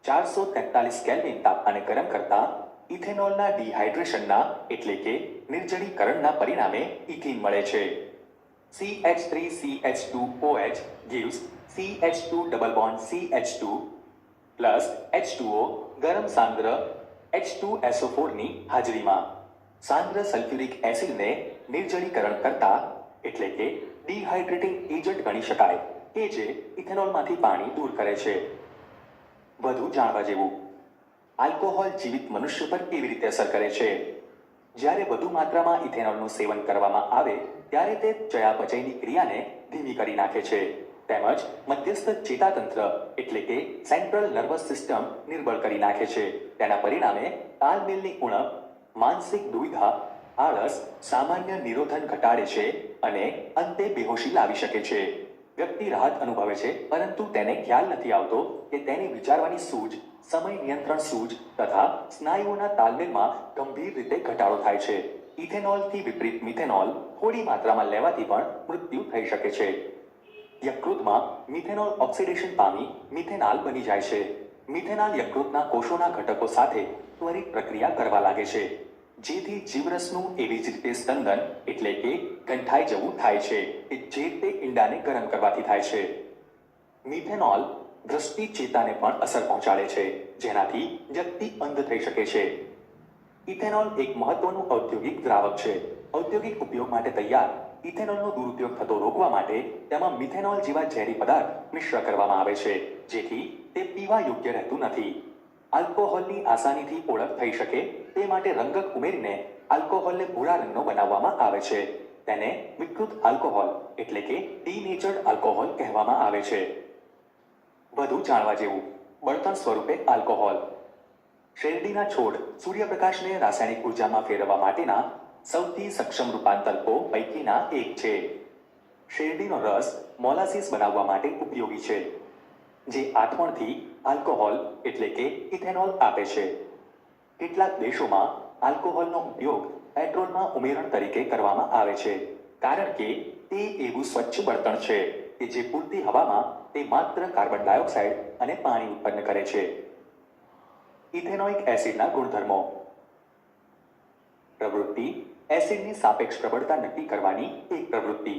443 કેલ્વિન તાપમાને ગરમ કરતા ઇથેનોલના ડિહાઇડ્રેશનના એટલે કે નિર્જળીકરણના પરિણામે ઇથીન મળે છે. CH3CH2OH gives CH2 double bond CH2 plus H2O ગરમ સાંદ્ર H2SO4 ની હાજરીમાં સાંદ્ર સલ્ફ્યુરિક એસિડને નિર્જળીકરણ કરતા એટલે કે ડિહાઇડ્રેટિંગ એજન્ટ ગણી શકાય કે જે ઇથેનોલમાંથી પાણી દૂર કરે છે. વધુ જાણવા જેવું, આલ્કોહોલ જીવિત મનુષ્ય પર કેવી રીતે અસર કરે છે? જ્યારે વધુ માત્રામાં ઇથેનોલનું સેવન કરવામાં આવે ત્યારે તે ચયાપચયની ક્રિયાને ધીમી કરી નાખે છે તેમજ મધ્યસ્થ ચેતાતંત્ર એટલે કે સેન્ટ્રલ નર્વસ સિસ્ટમ નિર્બળ કરી નાખે છે. તેના પરિણામે તાલમેલની ઉણપ, માનસિક દુવિધા, આળસ, સામાન્ય નિરોધન ઘટાડે છે અને અંતે બેહોશી લાવી શકે છે. વ્યક્તિ રાહત અનુભવે છે પરંતુ તેને ખ્યાલ નથી આવતો કે તેની વિચારવાની સૂઝ, સમય નિયંત્રણ સૂઝ તથા સ્નાયુઓના તાલમેલમાં ગંભીર રીતે ઘટાડો થાય છે. ઇથેનોલથી વિપરીત મિથેનોલ થોડી માત્રામાં લેવાથી પણ મૃત્યુ થઈ શકે છે. યકૃતમાં મિથેનોલ ઓક્સિડેશન પામી મિથેનાલ બની જાય છે. મિથેનાલ યકૃતના કોષોના ઘટકો સાથે ત્વરિત પ્રક્રિયા કરવા લાગે છે જેથી જીવરસનું એવી જ રીતે સ્તંદન એટલે કે ગંઠાઈ જવું થાય છે કે જે તે ઈંડાને ગરમ કરવાથી થાય છે. મિથેનોલ દ્રષ્ટિ ચેતાને પણ અસર પહોંચાડે છે જેનાથી વ્યક્તિ અંધ થઈ શકે છે. ઇથેનોલ એક મહત્વનું ઔદ્યોગિક દ્રાવક છે. ઔદ્યોગિક ઉપયોગ માટે તૈયાર ઇથેનોલનો દુરુપયોગ થતો રોકવા માટે તેમાં મિથેનોલ જેવા ઝેરી પદાર્થ મિશ્ર કરવામાં આવે છે જેથી તે પીવા યોગ્ય રહેતું નથી. આલ્કોહોલની આસાનીથી ઓળખ થઈ શકે તે માટે રંગક ઉમેરીને આલ્કોહોલને ભૂરા રંગનો બનાવવામાં આવે છે. તેને વિકૃત આલ્કોહોલ એટલે કે ડીનેચર્ડ આલ્કોહોલ કહેવામાં આવે છે. વધુ જાણવા જેવું, બળતણ સ્વરૂપે આલ્કોહોલ. શેરડીના છોડ સૂર્યપ્રકાશને રાસાયણિક ઉર્જામાં ફેરવવા માટેના સૌથી સક્ષમ રૂપાંતરકો પૈકીના એક છે. શેરડીનો રસ મોલાસીસ બનાવવા માટે ઉપયોગી છે જે આથવણથી આલ્કોહોલ એટલે કે ઇથેનોલ આપે છે. કેટલાક દેશોમાં આલ્કોહોલનો ઉપયોગ પેટ્રોલમાં ઉમેરણ તરીકે કરવામાં આવે છે કારણ કે તે એવું સ્વચ્છ બળતણ છે કે જે પૂરતી હવામાં તે માત્ર કાર્બન ડાયોક્સાઇડ અને પાણી ઉત્પન્ન કરે છે. ઇથેનોઇક એસિડના ગુણધર્મો. પ્રવૃત્તિ એસિડની સાપેક્ષ પ્રબળતા નક્કી કરવાની એક પ્રવૃત્તિ.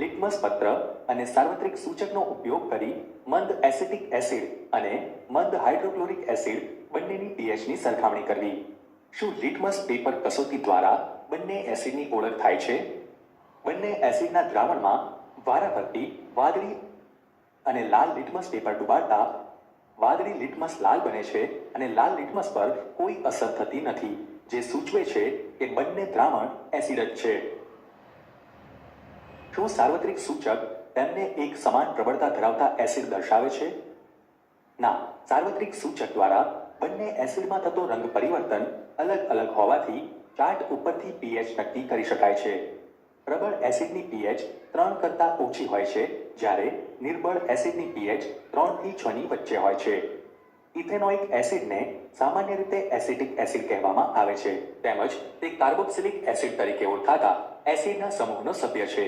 લિટમસ પત્ર અને સાર્વત્રિક સૂચકનો ઉપયોગ કરી મંદ એસિટિક એસિડ અને મંદ હાઇડ્રોક્લોરિક એસિડ બંનેની પીએચની સરખામણી કરવી. શું લિટમસ પેપર કસોટી દ્વારા બંને એસિડની ઓળખ થાય છે? બંને એસિડના દ્રાવણમાં વારાફરતી વાદળી અને લાલ લિટમસ પેપર ડુબાડતા વાદળી લિટમસ લાલ બને છે અને લાલ લિટમસ પર કોઈ અસર થતી નથી જે સૂચવે છે કે બંને દ્રાવણ એસિડ જ છે. શું સાર્વત્રિક સૂચક તેમને એક સમાન પ્રબળતા ધરાવતા એસિડ દર્શાવે છે? ના, સાર્વત્રિક સૂચક દ્વારા બંને એસિડમાં થતો રંગ પરિવર્તન અલગ અલગ હોવાથી ચાર્ટ ઉપરથી પીએચ નક્કી કરી શકાય છે. પ્રબળ એસિડની પીએચ 3 કરતાં ઓછી હોય છે જ્યારે નિર્બળ એસિડની પીએચ 3 થી 6 ની વચ્ચે હોય છે. ઇથેનોઇક એસિડને સામાન્ય રીતે એસિટિક એસિડ કહેવામાં આવે છે તેમજ તે કાર્બોક્સિલિક એસિડ તરીકે ઓળખાતા એસિડના સમૂહનો સભ્ય છે.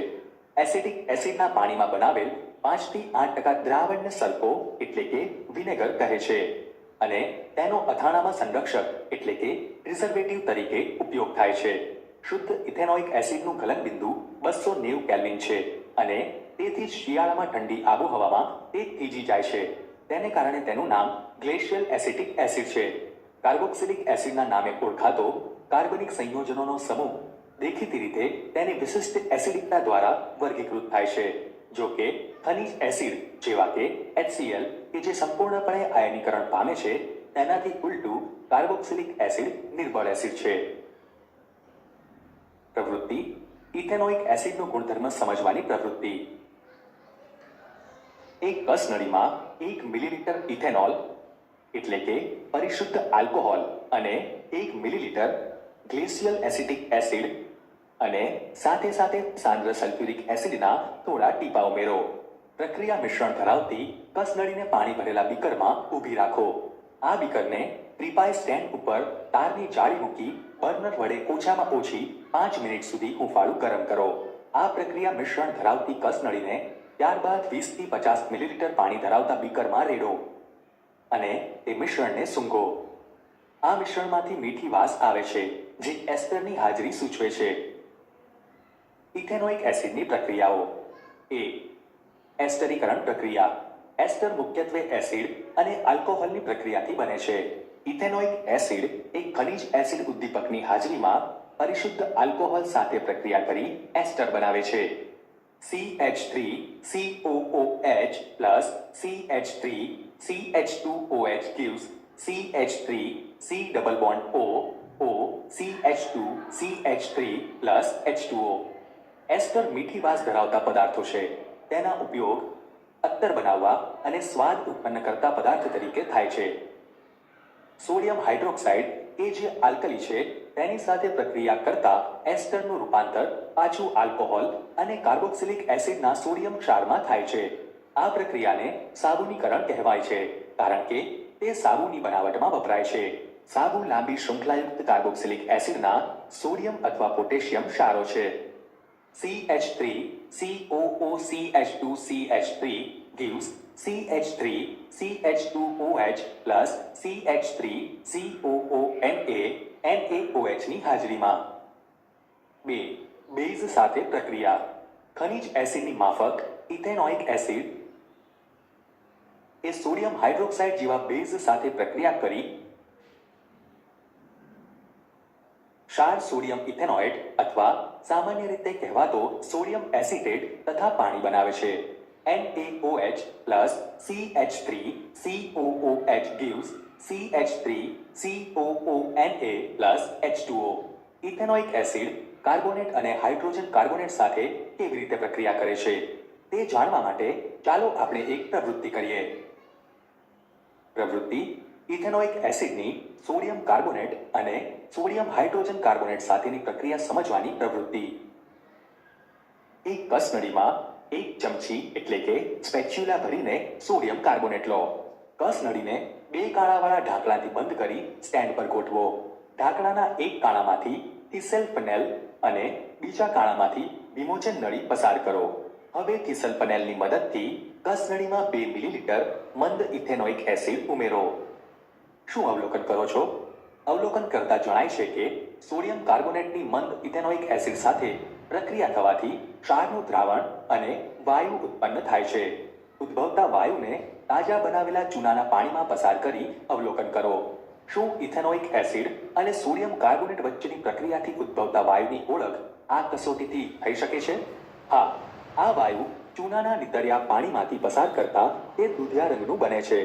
એસિટિક એસિડના પાણીમાં બનાવેલ 5 થી 8% દ્રાવણને સલ્ફો એટલે કે વિનેગર કહે છે અને તેનો અથાણામાં સંરક્ષક એટલે કે પ્રિઝર્વેટિવ તરીકે ઉપયોગ થાય છે. શુદ્ધ ઇથેનોઇક એસિડનું ગલનબિંદુ 290 કેલ્વિન છે અને તેથી જ શિયાળામાં ઠંડી આબોહવામાં તે થીજી જાય છે. તેને કારણે તેનું નામ ગ્લેશિયલ એસિટિક એસિડ છે. કાર્બોક્સિલિક એસિડના નામે ઓળખાતો કાર્બનિક સંયોજનોનો સમૂહ દેખીતી રીતે તેની વિશિષ્ટ એસિડિકતા દ્વારા વર્ગીકૃત થાય છે. જો કે ખનિજ એસિડ જેવા કે HCl કે જે સંપૂર્ણપણે આયનીકરણ પામે છે તેનાથી ઉલટું કાર્બોક્સિલિક એસિડ નિર્બળ એસિડ છે. પ્રવૃત્તિ ઇથેનોઇક એસિડનો ગુણધર્મ સમજવાની પ્રવૃત્તિ. એક કસનળીમાં 1 મિલીલીટર ઇથેનોલ એટલે કે પરિશુદ્ધ આલ્કોહોલ અને 1 મિલીલીટર ગ્લેશિયલ એસિટિક એસિડ અને સાથે સાથે સાંદ્ર સલ્ફ્યુરિક એસિડના થોડા ટીપા ઉમેરો. પ્રક્રિયા મિશ્રણ ધરાવતી કસનળીને પાણી ભરેલા બીકરમાં ઊભી રાખો. આ બીકરને ત્રિપાઈ સ્ટેન્ડ ઉપર તારની જાળી મૂકી બર્નર વડે ઓછામાં ઓછી 5 મિનિટ સુધી હૂંફાળું ગરમ કરો. આ પ્રક્રિયા મિશ્રણ ધરાવતી કસનળીને ત્યારબાદ 20 થી 50 મિલીલીટર પાણી ધરાવતા બીકરમાં રેડો અને તે મિશ્રણને સૂંઘો. આ મિશ્રણમાંથી મીઠી વાસ આવે છે જે એસ્ટરની હાજરી સૂચવે છે. ઇથેનોઇક એસિડની પ્રક્રિયાઓ. એ એસ્ટરીકરણ પ્રક્રિયા. એસ્ટર મુખ્યત્વે એસિડ અને આલ્કોહોલની પ્રક્રિયાથી બને છે. ઇથેનોઇક એસિડ એક ખનિજ એસિડ ઉદ્દીપકની હાજરીમાં પરિશુદ્ધ આલ્કોહોલ સાથે પ્રક્રિયા કરી એસ્ટર બનાવે છે. CH3COOH plus CH3CH2OH gives CH3C double bond O CH2CH3 plus H2O. એસ્ટર મીઠી વાસ ધરાવતા પદાર્થો છે. તેના ઉપયોગ અત્તર બનાવવા અને સ્વાદ ઉત્પન્ન કરતા પદાર્થ તરીકે થાય છે. સોડિયમ હાઇડ્રોક્સાઇડ કે જે આલ્કલી છે તેની સાથે પ્રક્રિયા કરતા એસ્ટરનું રૂપાંતર પાછું આલ્કોહોલ અને કાર્બોક્સિલિક એસિડના સોડિયમ ક્ષારમાં થાય છે. આ પ્રક્રિયાને સાબુનીકરણ કહેવાય છે કારણ કે તે સાબુની બનાવટમાં વપરાય છે. સાબુ લાંબી શૃંખલાયુક્ત કાર્બોક્સિલિક એસિડના સોડિયમ અથવા પોટેશિયમ ક્ષારો છે. CH3COOCH2CH3 gives CH3CH2OH plus CH3COONA NaOH ની હાજરીમાં. 2. બેઝ સાથે પ્રક્રિયા. ખનિજ એસિડની માફક ઇથેનોઇક એસિડ એ સોડિયમ હાઇડ્રોક્સાઇડ જેવા બેઝ સાથે પ્રક્રિયા કરી ક્ષાર સોડિયમ ઇથેનોઇડ અથવા સામાન્ય રીતે કહેવાતો સોડિયમ એસિટેટ તથા પાણી બનાવે છે. NaOH plus CH3COOH gives CH3COONA plus H2O. Ethanoic acid carbonate અને હાઇડ્રોજન કાર્બોનેટ સાથે કેવી રીતે પ્રક્રિયા કરે છે તે જાણવા માટે ચાલો આપણે એક પ્રવૃત્તિ કરીએ. પ્રવૃત્તિ ઇથેનોઇક એસિડની સોડિયમ કાર્બોનેટ અને સોડિયમ હાઇડ્રોજન કાર્બોનેટ સાથેની પ્રક્રિયા સમજવાની પ્રવૃત્તિ. એક કસનળીમાં 1 ચમચી એટલે કે સ્પેચ્યુલા ભરીને સોડિયમ કાર્બોનેટ લો. કસનળીને 2 કાણાવાળા ઢાંકણાથી બંધ કરી સ્ટેન્ડ પર ગોઠવો. ઢાંકણાના એક કાણામાંથી થિસેલ પનેલ અને બીજા કાણામાંથી વિમોચન નળી પસાર કરો. હવે થિસલ પનેલની મદદથી કસનળીમાં 2 મિલીલીટર મંદ ઇથેનોઇક એસિડ ઉમેરો. શું અવલોકન કરો છો? અવલોકન કરતા જણાય છે કે સોડિયમ કાર્બોનેટની મંદ ઇથેનોઇક એસિડ સાથે પ્રક્રિયા થવાથી ક્ષારનું દ્રાવણ અને વાયુ ઉત્પન્ન થાય છે. ઉદ્ભવતા વાયુને તાજા બનાવેલા ચૂનાના પાણીમાં પસાર કરી અવલોકન કરો. શું ઇથેનોઇક એસિડ અને સોડિયમ કાર્બોનેટ વચ્ચેની પ્રક્રિયાથી ઉદ્ભવતા વાયુની ઓળખ આ કસોટીથી થઈ શકે છે? હા, આ વાયુ ચૂનાના નીતર્યા પાણીમાંથી પસાર કરતા તે દૂધિયા રંગનું બને છે.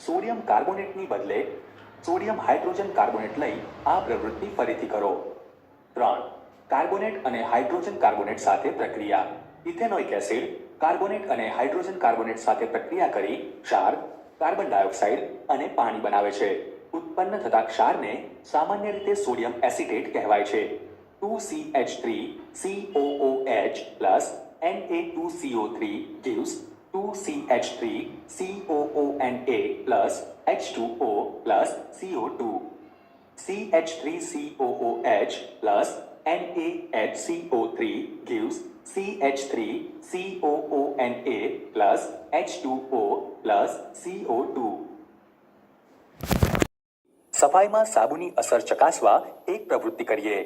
સોડિયમ કાર્બોનેટની બદલે સોડિયમ હાઇડ્રોજન કાર્બોનેટ લઈ આ પ્રવૃત્તિ ફરીથી કરો. 3. કાર્બોનેટ અને હાઇડ્રોજન કાર્બોનેટ સાથે પ્રક્રિયા. ઇથેનોઇક એસિડ કાર્બોનેટ અને હાઇડ્રોજન કાર્બોનેટ સાથે પ્રક્રિયા કરી ક્ષાર, કાર્બન ડાયોક્સાઇડ અને પાણી બનાવે છે. ઉત્પન્ન થતા ક્ષારને સામાન્ય રીતે સોડિયમ એસિટેટ કહેવાય છે. 2CH3COOH plus Na2CO3 gives 2CH3COONA plus H2O plus CO2. CH3COOH plus NaHCO3 gives CH3COONA plus H2O plus CO2. સફાઈમાં સાબુની અસર ચકાસવા એક પ્રવૃત્તિ કરીએ.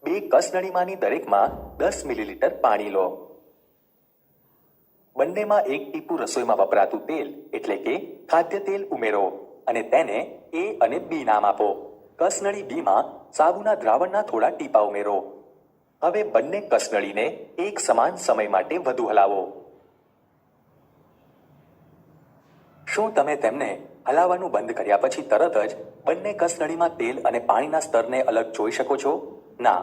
2 કસનળીમાંની દરેકમાં 10 મિલીલીટર પાણી લો. બંનેમાં 1 ટીપું રસોઈમાં વપરાતું તેલ એટલે કે ખાદ્ય તેલ ઉમેરો અને તેને A અને B નામ આપો. કસનળી B માં સાબુના દ્રાવણના થોડા ટીપા ઉમેરો. હવે બંને કસનળીને એક સમાન સમય માટે વધુ હલાવો. શું તમે તેમને હલાવવાનું બંધ કર્યા પછી તરત જ બંને કસનળીમાં તેલ અને પાણીના સ્તરને અલગ જોઈ શકો છો? ના.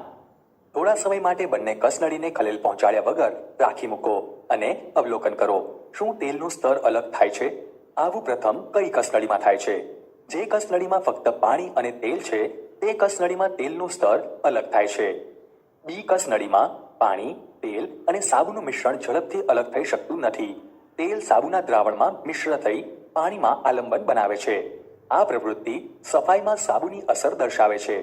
થોડા સમય માટે બંને કસનળીને ખલેલ પહોંચાડ્યા વગર રાખી મૂકો અને અવલોકન કરો. શું તેલનું સ્તર અલગ થાય છે? આવું પ્રથમ કઈ કસનળીમાં થાય છે? જે કસનળીમાં ફક્ત પાણી અને તેલ છે તે કસનળીમાં તેલનું સ્તર અલગ થાય છે. બી કસનળીમાં પાણી, તેલ અને સાબુનું મિશ્રણ ઝડપથી અલગ થઈ શકતું નથી. તેલ સાબુના દ્રાવણમાં મિશ્ર થઈ પાણીમાં આલંબન બનાવે છે. આ પ્રવૃત્તિ સફાઈમાં સાબુની અસર દર્શાવે છે.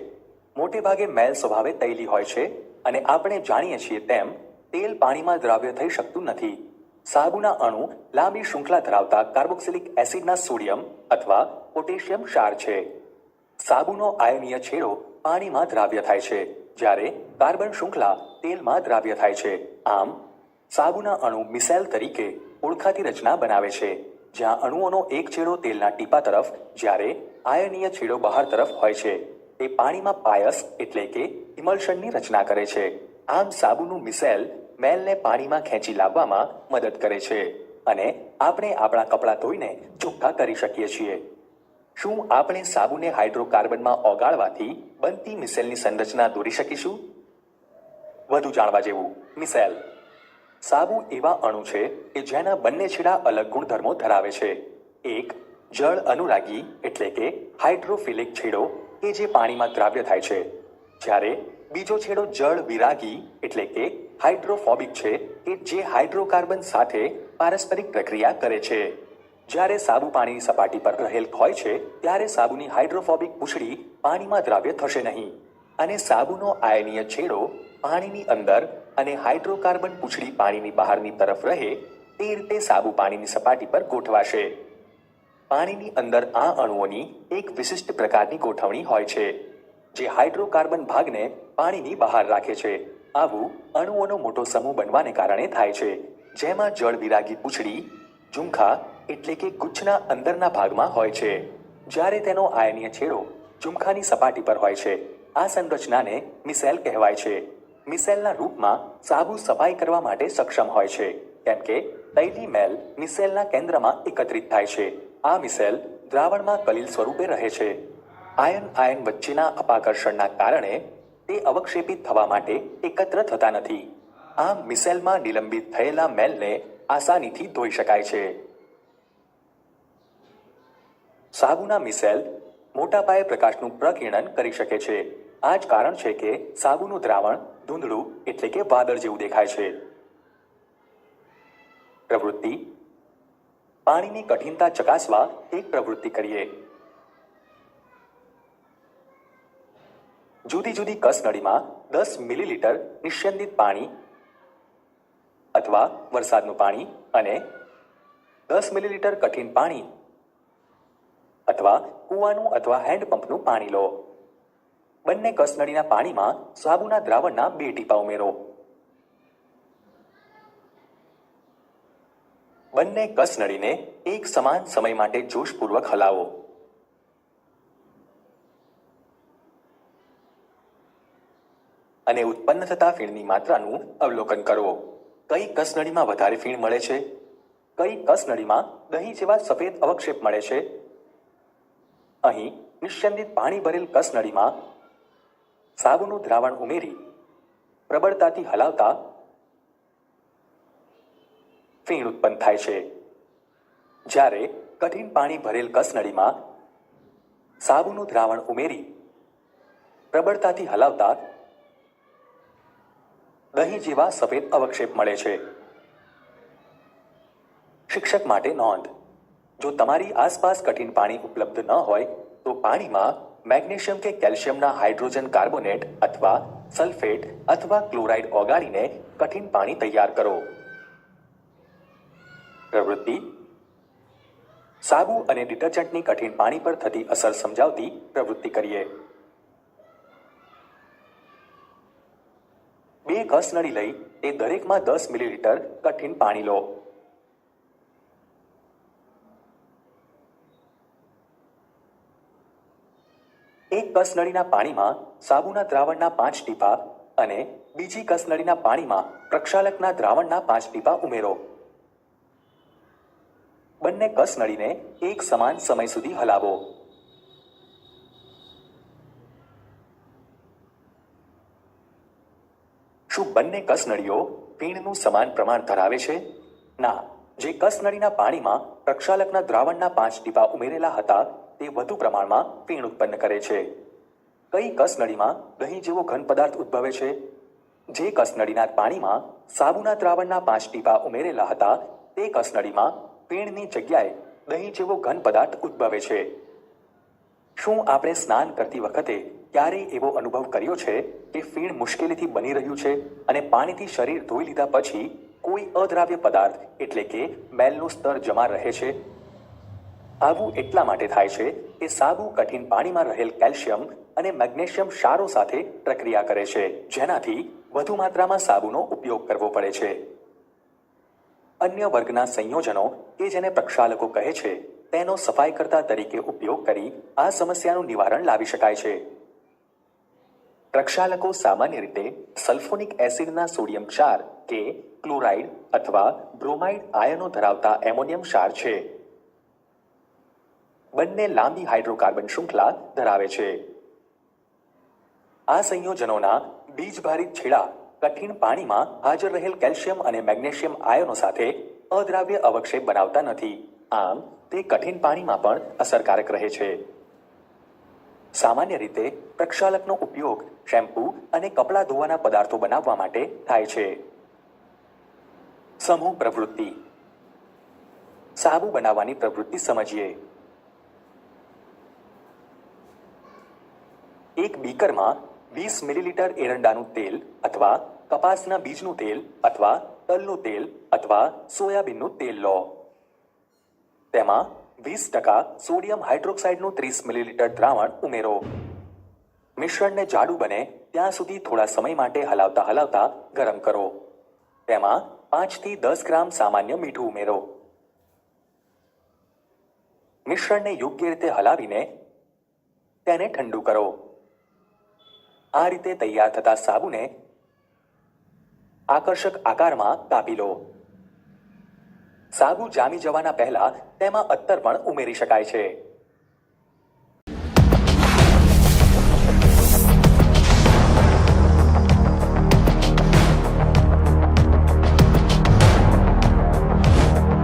મોટે ભાગે મેલ સ્વભાવે તૈલી હોય છે અને આપણે જાણીએ છીએ તેમ તેલ પાણીમાં દ્રાવ્ય થઈ શકતું નથી. સાબુના અણુ લાંબી શૃંખલા ધરાવતા કાર્બોક્સિલિક એસિડના સોડિયમ અથવા પોટેશિયમ ક્ષાર છે. સાબુનો આયનીય છેડો પાણીમાં દ્રાવ્ય થાય છે, જ્યારે કાર્બન શૃંખલા તેલમાં દ્રાવ્ય થાય છે. આમ સાબુના અણુ મિસેલ તરીકે ઓળખાતી રચના બનાવે છે, જ્યાં અણુઓનો એક છેડો તેલના ટીપા તરફ જ્યારે આયનીય છેડો બહાર તરફ હોય છે. તે પાણીમાં પાયસ એટલે કે ઇમલ્શનની રચના કરે છે. આમ સાબુનું મિસેલ મેલને પાણીમાં ખેંચી લાવવામાં મદદ કરે છે અને આપણે આપણા કપડાં ધોઈને ચોખ્ખા કરી શકીએ છીએ. શું આપણે સાબુને હાઇડ્રોકાર્બનમાં ઓગાળવાથી બનતી મિસેલની સંરચના દોરી શકીશું? વધુ જાણવા જેવું મિસેલ. સાબુ એવા અણુ છે કે જેના બંને છેડા અલગ ગુણધર્મો ધરાવે છે. એક જળ અનુરાગી એટલે કે હાઇડ્રોફિલિક છેડો કે જે પાણીમાં દ્રાવ્ય થાય છે, જ્યારે બીજો છેડો જળ વિરાગી એટલે કે હાઇડ્રોફોબિક છે કે જે હાઇડ્રોકાર્બન સાથે પારસ્પરિક પ્રક્રિયા કરે છે. જ્યારે સાબુ પાણીની સપાટી પર રહેલ હોય છે ત્યારે સાબુની હાઇડ્રોફોબિક પૂંછડી પાણીમાં દ્રાવ્ય થશે નહીં અને સાબુનો આયનીય છેડો પાણીની અંદર અને હાઇડ્રોકાર્બન પૂંછડી પાણીની બહારની તરફ રહે તે રીતે સાબુ પાણીની સપાટી પર ગોઠવાશે. પાણીની અંદર આ અણુઓની એક વિશિષ્ટ પ્રકારની ગોઠવણી હોય છે જે હાઇડ્રોકાર્બન ભાગને પાણીની બહાર રાખે છે. આવું અણુઓનો મોટો સમૂહ બનવાને કારણે થાય છે, જેમાં જળ વિરાગી પૂંછડી ઝુમખા એટલે કે ગુચ્છના અંદરના ભાગમાં હોય છે, જ્યારે તેનો આયનીય છેડો ઝુમખાની સપાટી પર હોય છે. આ સંરચનાને મિસેલ કહેવાય છે. મિસેલના રૂપમાં સાબુ સફાઈ કરવા માટે સક્ષમ હોય છે, કેમ કે તૈલી મેલ મિસેલના કેન્દ્રમાં એકત્રિત થાય છે. આ મિસેલ દ્રાવણમાં કલીલ સ્વરૂપે રહે છે. આયન વચ્ચેના અપાકર્ષણના કારણે તે અવક્ષેપિત થવા માટે એકત્ર થતા નથી. આમ મિસેલમાં નિલંબિત થયેલા મેલને આસાનીથી ધોઈ શકાય છે. સાબુના મિસેલ મોટા પાયે પ્રકાશનું પ્રકીર્ણન કરી શકે છે. આ જ કારણ છે કે સાબુનું દ્રાવણ ધૂંધળું એટલે કે વાદળ જેવું દેખાય છે. પ્રવૃત્તિ. પાણીની કઠિનતા ચકાસવા એક પ્રવૃત્તિ કરીએ. જુદી જુદી કસનળીમાં 10 મિલીલીટર નિસ્યંદિત પાણી અથવા વરસાદનું પાણી અને 10 મિલીલીટર કઠિન પાણી અથવા કૂવાનું અથવા હેન્ડપંપનું પાણી લો. બંને કસનળીના પાણીમાં સાબુના દ્રાવણના 2 ટીપા ઉમેરો. બંને કસનળીને એક સમાન સમય માટે જોશપૂર્વક હલાવો. અને ઉત્પન્ન થતા ફીણની માત્રાનું અવલોકન કરો. કઈ કસનળીમાં વધારે ફીણ મળે છે? કઈ કસનળીમાં દહીં જેવા સફેદ અવક્ષેપ મળે છે? અહીં નિસ્યંદિત પાણી ભરેલ કસનળીમાં સાબુનું દ્રાવણ ઉમેરી પ્રબળતાથી હલાવતા ફીણ ઉત્પન્ન થાય છે, જ્યારે કઠિન પાણી ભરેલ કસનળીમાં સાબુનું દ્રાવણ ઉમેરી પ્રબળતાથી હલાવતા દહીં જેવા સફેદ અવક્ષેપ મળે છે. શિક્ષક માટે નોંધ. જો તમારી આસપાસ કઠિન પાણી ઉપલબ્ધ ન હોય તો પાણીમાં મેગ્નેશિયમ કે કેલ્શિયમના હાઇડ્રોજન કાર્બોનેટ અથવા સલ્ફેટ અથવા ક્લોરાઇડ ઓગાળીને કઠિન પાણી તૈયાર કરો. પ્રવૃત્તિ. સાબુ અને ડિટર્જન્ટની કઠિન પાણી પર થતી અસર સમજાવતી પ્રવૃત્તિ કરીએ. 2 કસનળી લઈ તે દરેકમાં 10 મિલીલીટર કઠિન પાણી લો. એક કસનળીના પાણીમાં સાબુના દ્રાવણના 5 ટીપા અને બીજી કસનળીના પાણીમાં પ્રક્ષાલકના દ્રાવણના 5 ટીપા ઉમેરો. બંને કસનળીને એક સમાન સમય સુધી હલાવો. શું બંને કસનળીઓ ફીણનું સમાન પ્રમાણ ધરાવે છે? ના. જે કસનળીના પાણીમાં પ્રક્ષાલકના દ્રાવણના 5 ટીપા ઉમેરેલા હતા તે વધુ પ્રમાણમાં ફીણ ઉત્પન્ન કરે છે. કઈ કસનળીમાં દહીં જેવો ઘન પદાર્થ ઉદ્ભવે છે? જે કસનળીના પાણીમાં સાબુના દ્રાવણના 5 ટીપા ઉમેરેલા હતા તે કસનળીમાં ફીણની જગ્યાએ દહીં જેવો ઘન પદાર્થ ઉદ્ભવે છે. શું આપણે સ્નાન કરતી વખતે ક્યારેય એવો અનુભવ કર્યો છે કે ફીણ મુશ્કેલીથી બની રહ્યું છે અને પાણીથી શરીર ધોઈ લીધા પછી કોઈ અદ્રાવ્ય પદાર્થ એટલે કે મેલનું સ્તર જમા રહે છે? આવું એટલા માટે થાય છે કે સાબુ કઠિન પાણીમાં રહેલ કેલ્શિયમ અને મેગ્નેશિયમ ક્ષારો સાથે પ્રક્રિયા કરે છે, જેનાથી વધુ માત્રામાં સાબુનો ઉપયોગ કરવો પડે છે. અન્ય વર્ગના સંયોજનો કે જેને પ્રક્ષાલકો કહે છે તેનો સફાઈકર્તા તરીકે ઉપયોગ કરી આ સમસ્યાનું નિવારણ લાવી શકાય છે. પ્રક્ષાલકો સામાન્ય રીતે સલ્ફોનિક એસિડના સોડિયમ ક્ષાર કે ક્લોરાઇડ અથવા બ્રોમાઇડ આયનો ધરાવતા એમોનિયમ ક્ષાર છે. બંને લાંબી હાઇડ્રોકાર્બન શૃંખલા ધરાવે છે. આ સંયોજનોના બીજભારિત છેડા કઠિન પાણીમાં હાજર રહેલ કેલ્શિયમ અને મેગ્નેશિયમ આયનો સાથે અદ્રાવ્ય અવક્ષેપ બનાવતા નથી. આમ તે કઠિન પાણીમાં પણ અસરકારક રહે છે. સામાન્ય રીતે પ્રક્ષાલકનો ઉપયોગ શેમ્પૂ અને કપડાં ધોવાના પદાર્થો બનાવવા માટે થાય છે. સમૂહ પ્રવૃત્તિ. સાબુ બનાવવાની પ્રવૃત્તિ સમજીએ. એક બીકરમાં 20 મિલીલીટર એરંડાનું તેલ અથવા કપાસના બીજનું તેલ અથવા તલનું તેલ અથવા સોયાબીનનું તેલ લો. તેમાં 20% સોડિયમ હાઇડ્રોક્સાઇડનું 30 મિલીલીટર દ્રાવણ ઉમેરો. મિશ્રણને જાડું બને ત્યાં સુધી થોડા સમય માટે હલાવતા હલાવતા ગરમ કરો. તેમાં 5 થી 10 ગ્રામ સામાન્ય મીઠું ઉમેરો. મિશ્રણને યોગ્ય રીતે હલાવીને તેને ઠંડુ કરો. આ રીતે તૈયાર થતા સાબુને આકર્ષક આકારમાં કાપી લો. સાબુ જામી જવાના પહેલા તેમાં અત્તર પણ ઉમેરી શકાય છે.